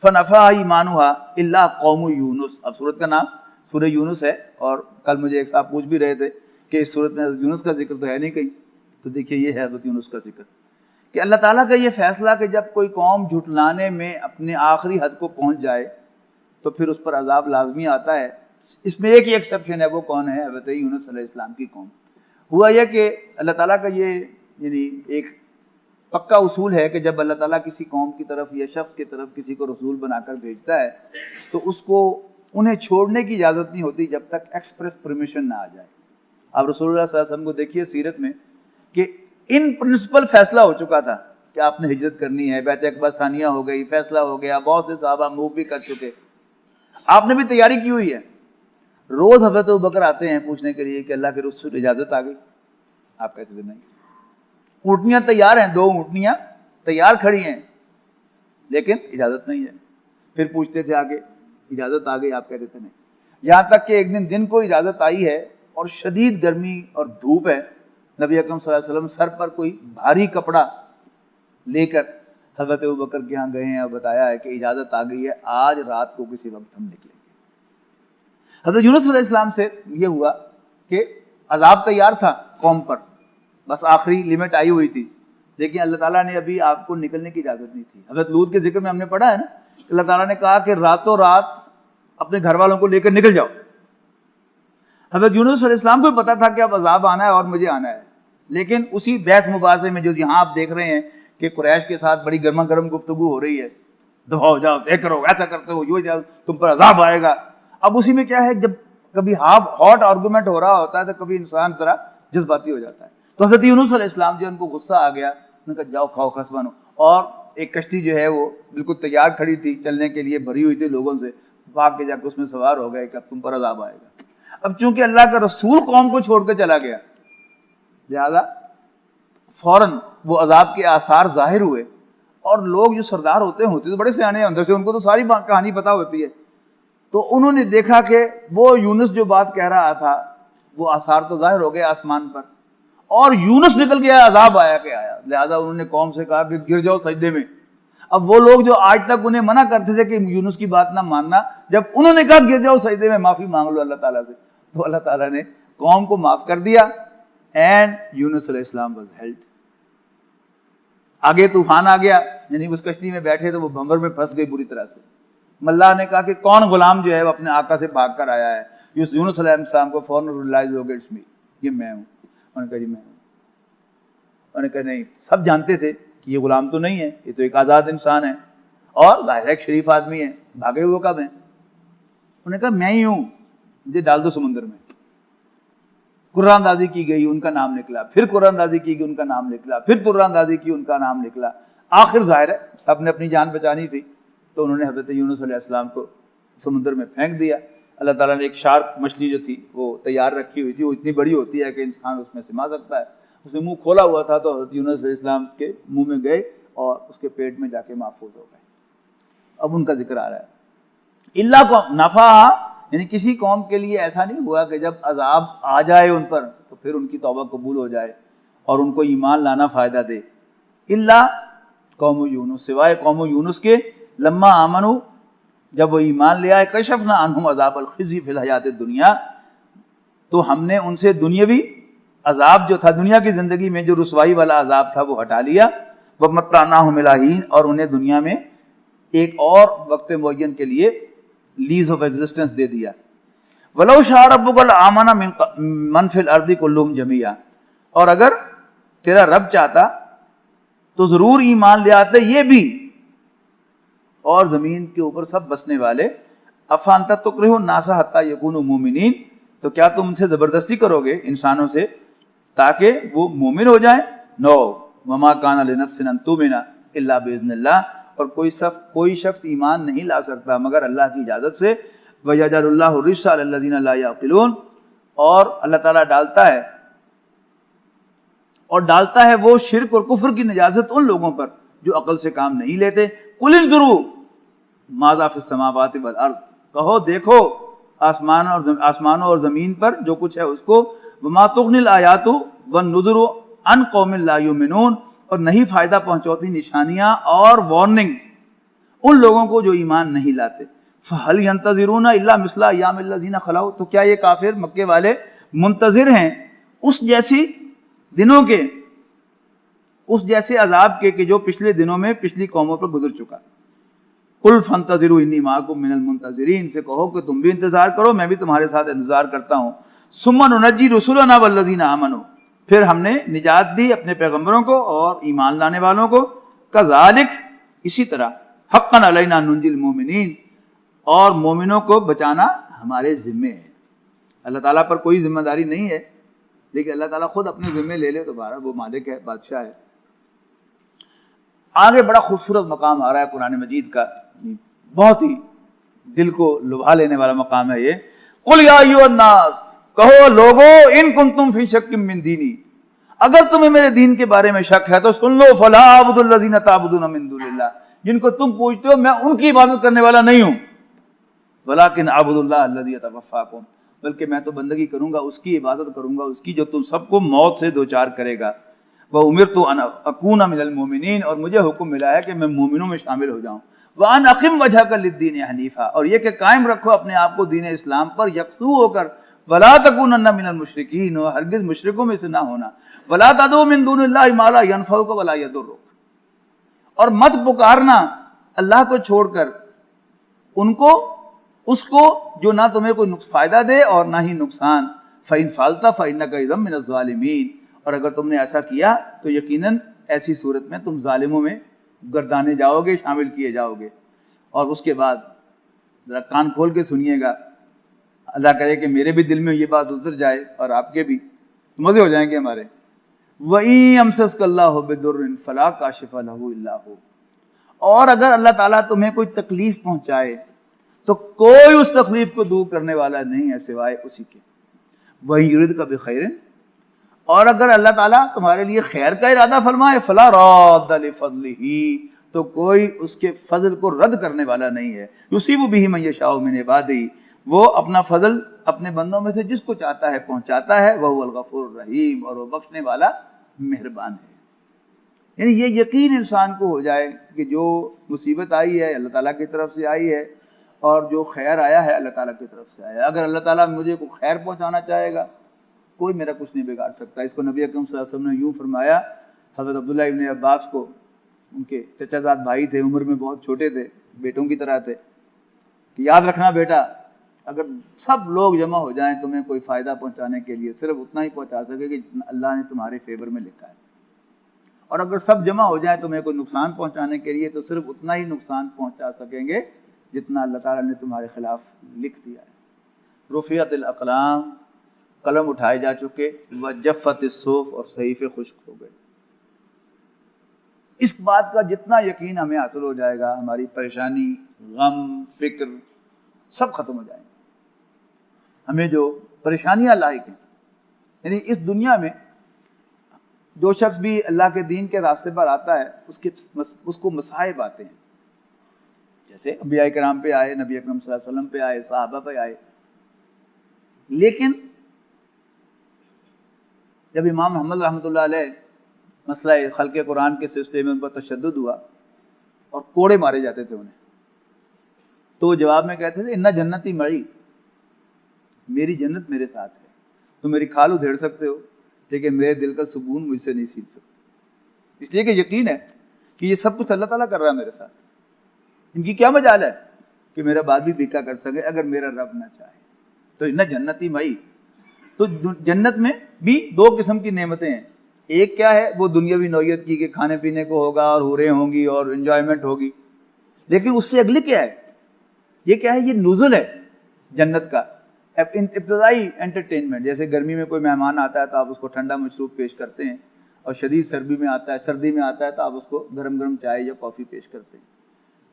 فَنَفَعَهَا ایمانُهَا إِلَّا قَوْمُ یونس۔ اب سورت کا نام سورہ یونس ہے، اور کل مجھے ایک صاحب پوچھ بھی رہے تھے کہ اس سورت میں یونس کا ذکر تو ہے نہیں کہیں، تو دیکھیے یہ ہے حضرت یونس کا ذکر کہ اللہ تعالیٰ کا یہ فیصلہ کہ جب کوئی قوم جھٹلانے میں اپنے آخری حد کو پہنچ جائے تو پھر اس پر عذاب لازمی آتا ہے۔ اس میں ایک ہی ایکسیپشن ہے، وہ کون ہے؟ حضرت یونس علیہ السلام کی قوم۔ ہوا یہ کہ اللہ تعالیٰ کا یہ یعنی ایک پکا اصول ہے کہ جب اللہ تعالیٰ کسی قوم کی طرف یا شخص کی طرف کسی کو رسول بنا کر بھیجتا ہے تو اس کو انہیں چھوڑنے کی اجازت نہیں ہوتی جب تک ایکسپریس پرمیشن نہ آ جائے۔ آپ رسول اللہ صلی اللہ علیہ وسلم کو دیکھیے سیرت میں کہ ان پرنسپل فیصلہ ہو چکا تھا کہ آپ نے ہجرت کرنی ہے، بیعت عقبہ ثانیہ ہو گئی، فیصلہ ہو گیا، بہت سے صحابہ موو بھی کر چکے، آپ نے بھی تیاری کی ہوئی ہے۔ روز حضرت ابوبکر آتے ہیں پوچھنے کے لیے کہ اللہ کے رسول اجازت آ گئی؟ آپ کہتے تھے نہیں۔ اونٹنیاں تیار ہیں، 2 اونٹنیاں تیار کھڑی ہیں لیکن اجازت نہیں ہے۔ پھر پوچھتے تھے آگے اجازت آ گئی؟ آپ کہتے تھے نہیں۔ یہاں تک کہ ایک دن کو اجازت آئی ہے اور شدید گرمی اور دھوپ ہے، نبی اکرم صلی اللہ علیہ وسلم سر پر کوئی بھاری کپڑا لے کر حضرت ابوبکر کے ہاں گئے ہیں اور بتایا ہے کہ اجازت آ گئی ہے، آج رات کو کسی وقت ہم نکلیں گے۔ حضرت یونس علیہ السلام سے یہ ہوا کہ عذاب تیار تھا قوم پر، بس آخری لمٹ آئی ہوئی تھی، لیکن اللہ تعالیٰ نے ابھی آپ کو نکلنے کی اجازت نہیں تھی۔ حضرت لوط کے ذکر میں ہم نے پڑھا ہے نا، اللہ تعالیٰ نے کہا کہ راتوں رات اپنے گھر والوں کو لے کر نکل جاؤ۔ حضرت یونس علیہ السلام کو بھی پتا تھا کہ اب عذاب آنا ہے اور مجھے آنا ہے، لیکن اسی بحث مباحثے میں جو یہاں آپ دیکھ رہے ہیں کہ قریش کے ساتھ بڑی گرما گرم گفتگو ہو رہی ہے، دفاع ہو جاؤ، یہ کرو، ایسا کرتے ہو، یہ جاؤ، تم پر عذاب آئے گا۔ اب اسی میں کیا ہے، جب کبھی ہاٹ آرگومنٹ ہو رہا ہوتا ہے تو کبھی انسان ذرا جذباتی ہو جاتا ہے۔ تو حضرت یونس علیہ السلام جو ان کو غصہ آ گیا، انہوں نے کہا جاؤ کھاؤ کھس بنو، اور ایک کشتی جو ہے وہ بالکل تیار کھڑی تھی، چلنے کے لیے بھری ہوئی تھی لوگوں سے، بھاگ کے جا کے اس میں سوار ہو گئے کہ اب تم پر عذاب آئے گا۔ اب چونکہ اللہ کا رسول قوم کو چھوڑ کے چلا گیا، لہذا فوراً وہ عذاب کے آثار ظاہر ہوئے، اور لوگ جو سردار ہوتے تو بڑے سیانے ہیں اندر سے، ان کو تو ساری کہانی پتہ ہوتی ہے، تو انہوں نے دیکھا کہ وہ یونس جو بات کہہ رہا تھا وہ آثار تو ظاہر ہو گئے آسمان پر، اور یونس نکل گیا، عذاب آیا کہ آیا، لہذا انہوں نے قوم سے کہا کہ گر جاؤ سجدے میں۔ اب وہ لوگ جو آج تک انہیں منع کرتے تھے کہ یونس کی بات نہ ماننا، جب انہوں نے کہا گر جاؤ سجدے میں، معافی مانگ لو اللہ تعالیٰ سے، تو اللہ تعالیٰ نے قوم کو معاف کر دیا، اینڈ یونس علیہ السلام واز ہیلڈ۔ آگے طوفان آ گیا، یعنی اس کشتی میں بیٹھے تو وہ بھنور میں پھنس گئی بری طرح سے۔ اللہ نے کہا کہ کون غلام جو ہے وہ اپنے آقا سے بھاگ کر آیا ہے؟ یونس علیہ السلام کو فوراً ریلائز ہو گیا، اٹس می، یہ میں ہوں۔ انہوں نے کہا جی میں ہوں۔ انہوں نے کہا نہیں، سب جانتے تھے کہ یہ غلام تو نہیں ہے، یہ تو ایک آزاد انسان ہے اور ظاہر ایک شریف آدمی ہے، بھاگے ہوئے کب ہیں؟ انہوں نے کہا میں ہی ہوں، مجھے ڈال دو سمندر میں۔ قرآن اندازی کی گئی، ان کا نام نکلا، پھر قرآن اندازی کی گئی، ان کا نام نکلا، پھر قرآن اندازی کی، ان کا نام نکلا۔ آخر ظاہر ہے سب نے اپنی جان بچانی تھی تو انہوں نے حضرت یونس علیہ السلام کو سمندر میں پھینک دیا۔ اللہ تعالیٰ نے ایک شارک مچھلی جو تھی وہ تیار رکھی ہوئی تھی، وہ اتنی بڑی ہوتی ہے کہ انسان اس میں سما سکتا ہے، اس نے منہ کھولا ہوا تھا تو حضرت یونس علیہ السلام اس کے منہ میں گئے اور اس کے پیٹ میں جا کے محفوظ ہو گئے۔ اب ان کا ذکر آ رہا ہے، اللہ کو نفع، یعنی کسی قوم کے لیے ایسا نہیں ہوا کہ جب عذاب آ جائے ان پر تو پھر ان کی توبہ قبول ہو جائے اور ان کو ایمان لانا فائدہ دے۔ اللہ قوم یونس، سوائے قوم یونس کے، لما آمنو، جب وہ ایمان لے آئے، کشفنا عنہم عذاب الخزی فی الحیات الدنیا، تو ہم نے ان سے دنیاوی عذاب جو تھا، دنیا کی زندگی میں جو رسوائی والا عذاب تھا وہ ہٹا لیا، وَمَتَّعْنَاهُمْ إِلَىٰ حِینٍ، اور انہیں دنیا میں ایک اور وقت معین کے لیے لیز آف ایگزسٹنس دے دیا۔ وَلَوْ شَاءَ رَبُّكَ لَآمَنَ مَنْ فِي الْأَرْضِ كُلُّهُمْ جَمِيعًا، اور اگر تیرا رب چاہتا تو ضرور ایمان لے آتے یہ بھی اور زمین کے اوپر سب بسنے والے۔ أَفَأَنْتَ تُكْرِهُ النَّاسَ حَتَّىٰ يَكُونُوا مُؤْمِنِينَ، تو کیا تم ان سے زبردستی کرو گے انسانوں سے تاکہ وہ مومن ہو جائیں؟ نو، وَمَا كَانَ لِنَفْسٍ أَن تُؤْمِنَ إِلَّا بِإِذْنِ اللَّهِ، اور کوئی شخص ایمان نہیں لا سکتا مگر اللہ کی اجازت سے۔ وَيَجْعَلُ اللَّهُ الرِّجْسَ عَلَى الَّذِينَ لَا يَعْقِلُونَ، اور اللہ تعالیٰ ڈالتا ہے وہ شرک اور کفر کی نجاست ان لوگوں پر جو عقل سے کام نہیں لیتے۔ قُلِ انظُرُوا ماذا فِي السَّمَاوَاتِ وَالْأَرْضِ، کہو دیکھو آسمانوں اور زمین پر جو کچھ ہے اس کو، وما تغنی الآیات والنذر عن قوم لا یؤمنون، اور نہیں فائدہ پہنچاتی نشانیاں اور وارننگز ان لوگوں کو جو ایمان نہیں لاتے. فہل ینتظرون الا مثل ایام الذین خلو، تو کیا یہ کافر مکے والے منتظر ہیں اس جیسی دنوں کے، اس جیسے عذاب کے کہ جو پچھلے دنوں میں پچھلی قوموں پر گزر چکا. قل فانتظروا انی معکم من المنتظرین، سے کہو کہ تم بھی انتظار کرو، میں بھی تمہارے ساتھ انتظار کرتا ہوں. ثم ننجی رسلنا والذین آمنوا، پھر ہم نے نجات دی اپنے پیغمبروں کو اور ایمان لانے والوں کو. کذالک، اسی طرح، حقا علینا ننجی المؤمنین، اور مومنوں کو بچانا ہمارے ذمے ہے. اللہ تعالیٰ پر کوئی ذمہ داری نہیں ہے، لیکن اللہ تعالیٰ خود اپنے ذمے لے لے تو بارہ وہ مالک ہے، بادشاہ ہے. آگے بڑا خوبصورت مقام آ رہا ہے قرآن مجید کا، بہت ہی دل کو لبھا لینے والا مقام ہے یہ. قل یا ایھا الناس، کہو لوگو، ان کنتم فی شک من دینی، اگر تمہیں میرے دین کے بارے میں شک ہے تو سن لو. فلا اعبد الذین تعبدون من دون اللہ، جن کو تم پوجتے ہو میں ان کی عبادت کرنے والا نہیں ہوں. ولکن اعبد اللہ الذی یتوفاکم، بلکہ میں تو بندگی کروں گا، اس کی عبادت کروں گا، اس کی جو تم سب کو موت سے دوچار کرے گا. وَأُمِرْتُ أَنْ أَكُونَ مِنَ الْمُؤْمِنِينَ، اور مجھے حکم ملا ہے کہ میں مومنوں میں شامل ہو جاؤں. وَأَنْ أَقِمْ وَجْهَكَ لِلدِّينِ حَنِيفًا، اور یہ کہ قائم رکھو اپنے آپ کو دین اسلام پر یکسو ہو کر. وَلَا تَكُونَنَّ مِنَ الْمُشْرِكِينَ، اور ہرگز مشرکوں میں سے نہ ہونا. وَلَا تَدْعُ مِن دُونِ اللَّهِ مَا لَا يَنفَعُكَ وَلَا يَضُرُّكَ، اور مت پکارنا اللہ کو چھوڑ کر ان کو، اس کو جو نہ تمہیں کوئی فائدہ دے اور نہ ہی نقصان. فَإِنْ فَعَلْتَ فَإِنَّكَ إِذًا مِنَ الظَّالِمِينَ، اور اگر تم نے ایسا کیا تو یقیناً ایسی صورت میں تم ظالموں میں گردانے جاؤ گے، شامل کیے جاؤ گے. اور اس کے بعد ذرا کان کھول کے سنیے گا، اللہ کرے کہ میرے بھی دل میں یہ بات اتر جائے اور آپ کے بھی، مزے ہو جائیں گے ہمارے. وَإِن يَمْسَسْكَ اللَّهُ بِضُرٍّ فَلَا كَاشِفَ لَهُ إِلَّا هُوَ، اور اگر اللہ تعالیٰ تمہیں کوئی تکلیف پہنچائے تو کوئی اس تکلیف کو دور کرنے والا نہیں ہے سوائے اسی کے. وَإِن يُرِدْكَ بِخَيْرٍ، اور اگر اللہ تعالیٰ تمہارے لیے خیر کا ارادہ فرمائے، فَلَا رَادَّ لِفَضْلِهِ، تو کوئی اس کے فضل کو رد کرنے والا نہیں ہے. يُصِيبُ بِهِ مَن يَشَاءُ مِنْ عِبَادِهِ، وہ اپنا فضل اپنے بندوں میں سے جس کو چاہتا ہے پہنچاتا ہے. وَهُوَ الْغَفُورُ الرَّحِيمُ، اور وہ بخشنے والا مہربان ہے. یعنی یہ یقین انسان کو ہو جائے کہ جو مصیبت آئی ہے اللہ تعالیٰ کی طرف سے آئی ہے، اور جو خیر آیا ہے اللہ تعالیٰ کی طرف سے آیا ہے. اگر اللہ تعالیٰ مجھے کوئی خیر پہنچانا چاہے گا کوئی میرا کچھ نہیں بگاڑ سکتا. اس کو نبی اکرم صلی اللہ علیہ وسلم نے یوں فرمایا حضرت عبداللہ ابن عباس کو، ان کے چچا زاد بھائی تھے، عمر میں بہت چھوٹے تھے، بیٹوں کی طرح تھے، کہ یاد رکھنا بیٹا، اگر سب لوگ جمع ہو جائیں تمہیں کوئی فائدہ پہنچانے کے لیے، صرف اتنا ہی پہنچا سکے کہ اللہ نے تمہارے فیور میں لکھا ہے. اور اگر سب جمع ہو جائیں تمہیں کوئی نقصان پہنچانے کے لیے تو صرف اتنا ہی نقصان پہنچا سکیں گے جتنا اللہ تعالیٰ نے تمہارے خلاف لکھ دیا ہے. رفعت الاقلام، قلم اٹھائے جا چکے. وجفت الصحف، اور صحیفے خشک ہو گئے. اس بات کا جتنا یقین ہمیں حاصل ہو جائے گا، ہماری پریشانی، غم، فکر سب ختم ہو جائیں گے. ہمیں جو پریشانیاں لاحق ہیں، یعنی اس دنیا میں جو شخص بھی اللہ کے دین کے راستے پر آتا ہے اس کو مصائب آتے ہیں. جیسے انبیاء کرام پہ آئے، نبی اکرم صلی اللہ علیہ وسلم پہ آئے، صحابہ پہ آئے. لیکن جب امام محمد رحمۃ اللہ علیہ مسئلہ خلق قرآن کے سلسلے میں ان پر تشدد ہوا اور کوڑے مارے جاتے تھے انہیں، تو وہ جواب میں کہتے تھے ان جنتی معی، میری جنت میرے ساتھ ہے. تم میری کھال ادھیڑ سکتے ہو لیکن میرے دل کا سکون مجھ سے نہیں چھین سکتے. اس لیے کہ یقین ہے کہ یہ سب کچھ اللہ تعالیٰ کر رہا ہے میرے ساتھ. ان کی کیا مجال ہے کہ میرا بات بھی بھیکا کر سکے اگر میرا رب نہ چاہے. تو ان جنتی معی، تو جنت میں بھی دو قسم کی نعمتیں ہیں. ایک کیا ہے، وہ دنیاوی نوعیت کی کہ کھانے پینے کو ہوگا اور حوریں ہوں گی اور انجوائمنٹ ہوگی. لیکن اس سے اگلی کیا ہے، یہ کیا ہے، یہ نزل ہے جنت کا، ابتدائی انٹرٹینمنٹ. جیسے گرمی میں کوئی مہمان آتا ہے تو آپ اس کو ٹھنڈا مشروب پیش کرتے ہیں، اور شدید سردی میں آتا ہے تو آپ اس کو گرم گرم چائے یا کافی پیش کرتے ہیں.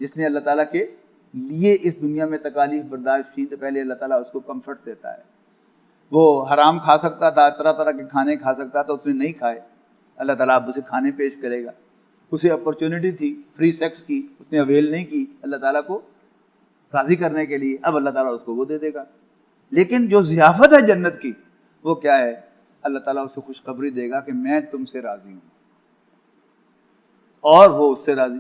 جس نے اللہ تعالیٰ کے لیے اس دنیا میں تکالیف برداشت کی تو پہلے اللہ تعالیٰ اس کو کمفرٹ دیتا ہے. وہ حرام کھا سکتا تھا، طرح طرح کے کھانے کھا سکتا تھا، اس نے نہیں کھائے، اللہ تعالیٰ اب اسے کھانے پیش کرے گا. اسے اپرچونٹی تھی فری سیکس کی، اس نے اویل نہیں کی اللہ تعالیٰ کو راضی کرنے کے لیے، اب اللہ تعالیٰ اس کو وہ دے دے گا. لیکن جو ضیافت ہے جنت کی وہ کیا ہے؟ اللہ تعالیٰ اسے خوشخبری دے گا کہ میں تم سے راضی ہوں اور وہ اس سے راضی.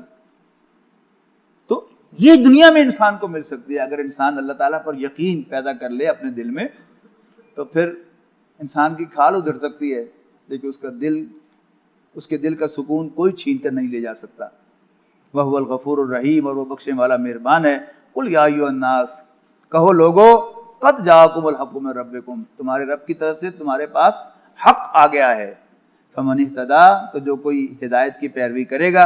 تو یہ دنیا میں انسان کو مل سکتی ہے. اگر انسان اللہ تعالیٰ پر یقین پیدا کر لے اپنے دل میں تو پھر انسان کی کھال ادھر سکتی ہے لیکن اس کے دل کا سکون کوئی چھین کر نہیں لے جا سکتا. وَهُوَ الْغَفُورُ الرَّحِيمُ، اور وہ بخشنے والا مہربان ہے. قُلْ يَا أَيُّهَا النَّاسُ، کہو لوگو، قَدْ جَاءَكُمُ الْحَقُّ مِنْ رَبِّكُمْ، تمہارے رب کی طرف سے تمہارے پاس حق آ گیا ہے. فَمَنِ اهْتَدَىٰ، تو جو کوئی ہدایت کی پیروی کرے گا،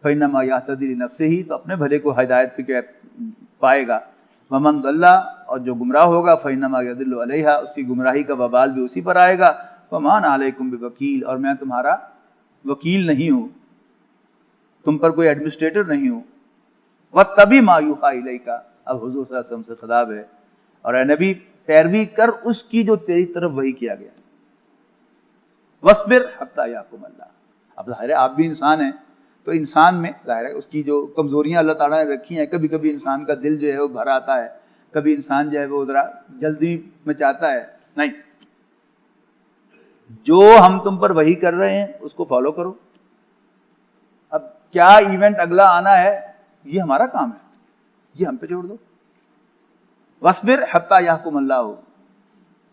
فَإِنَّمَا يَهْتَدِي لِنَفْسِهِ، تو اپنے بھلے کو ہدایت پہ پائے گا. وَمَنْ ضَلَّ، اور جو گمراہ ہوگا، فَإِنَّمَا يَضِلُّ عَلَيْهَا، اس کی گمراہی کا وبال بھی اسی پر آئے گا. وَمَا أَنَا عَلَيْكُمْ بِوَكِيلٍ، اور میں تمہارا وکیل نہیں ہوں، تم پر کوئی ایڈمنسٹریٹر نہیں ہوں. وَاتَّبِعْ مَا يُوحَىٰ إِلَيْكَ، اب حضور صلی اللہ علیہ وسلم سے خطاب ہے، اور اے نبی پیروی کر اس کی جو تیری طرف وحی کیا گیا. وَاصْبِرْ حَتَّىٰ يَحْكُمَ اللَّهُ، اب ظاہر ہے آپ بھی انسان ہیں تو انسان میں ظاہر ہے اس کی جو کمزوریاں اللہ تعالیٰ نے رکھی ہیں، کبھی کبھی انسان کا دل جو ہے وہ بھر آتا ہے، کبھی انسان جو ہے وہ ذرا جلدی مچاتا ہے. نہیں، جو ہم تم پر وحی کر رہے ہیں اس کو فالو کرو. اب کیا ایونٹ اگلا آنا ہے یہ ہمارا کام ہے، یہ ہم پہ چھوڑ دو. وَاصْبِرْ حَتَّىٰ يَحْكُمَ اللَّهُ،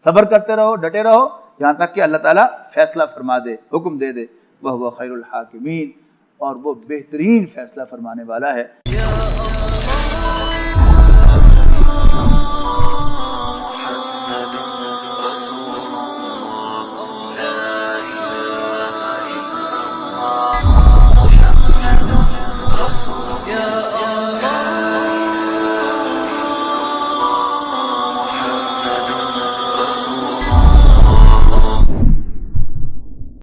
صبر کرتے رہو، ڈٹے رہو یہاں تک کہ اللہ تعالیٰ فیصلہ فرما دے، حکم دے دے. وَهُوَ خَيْرُ الْحَاكِمِينَ، اور وہ بہترین فیصلہ فرمانے والا ہے.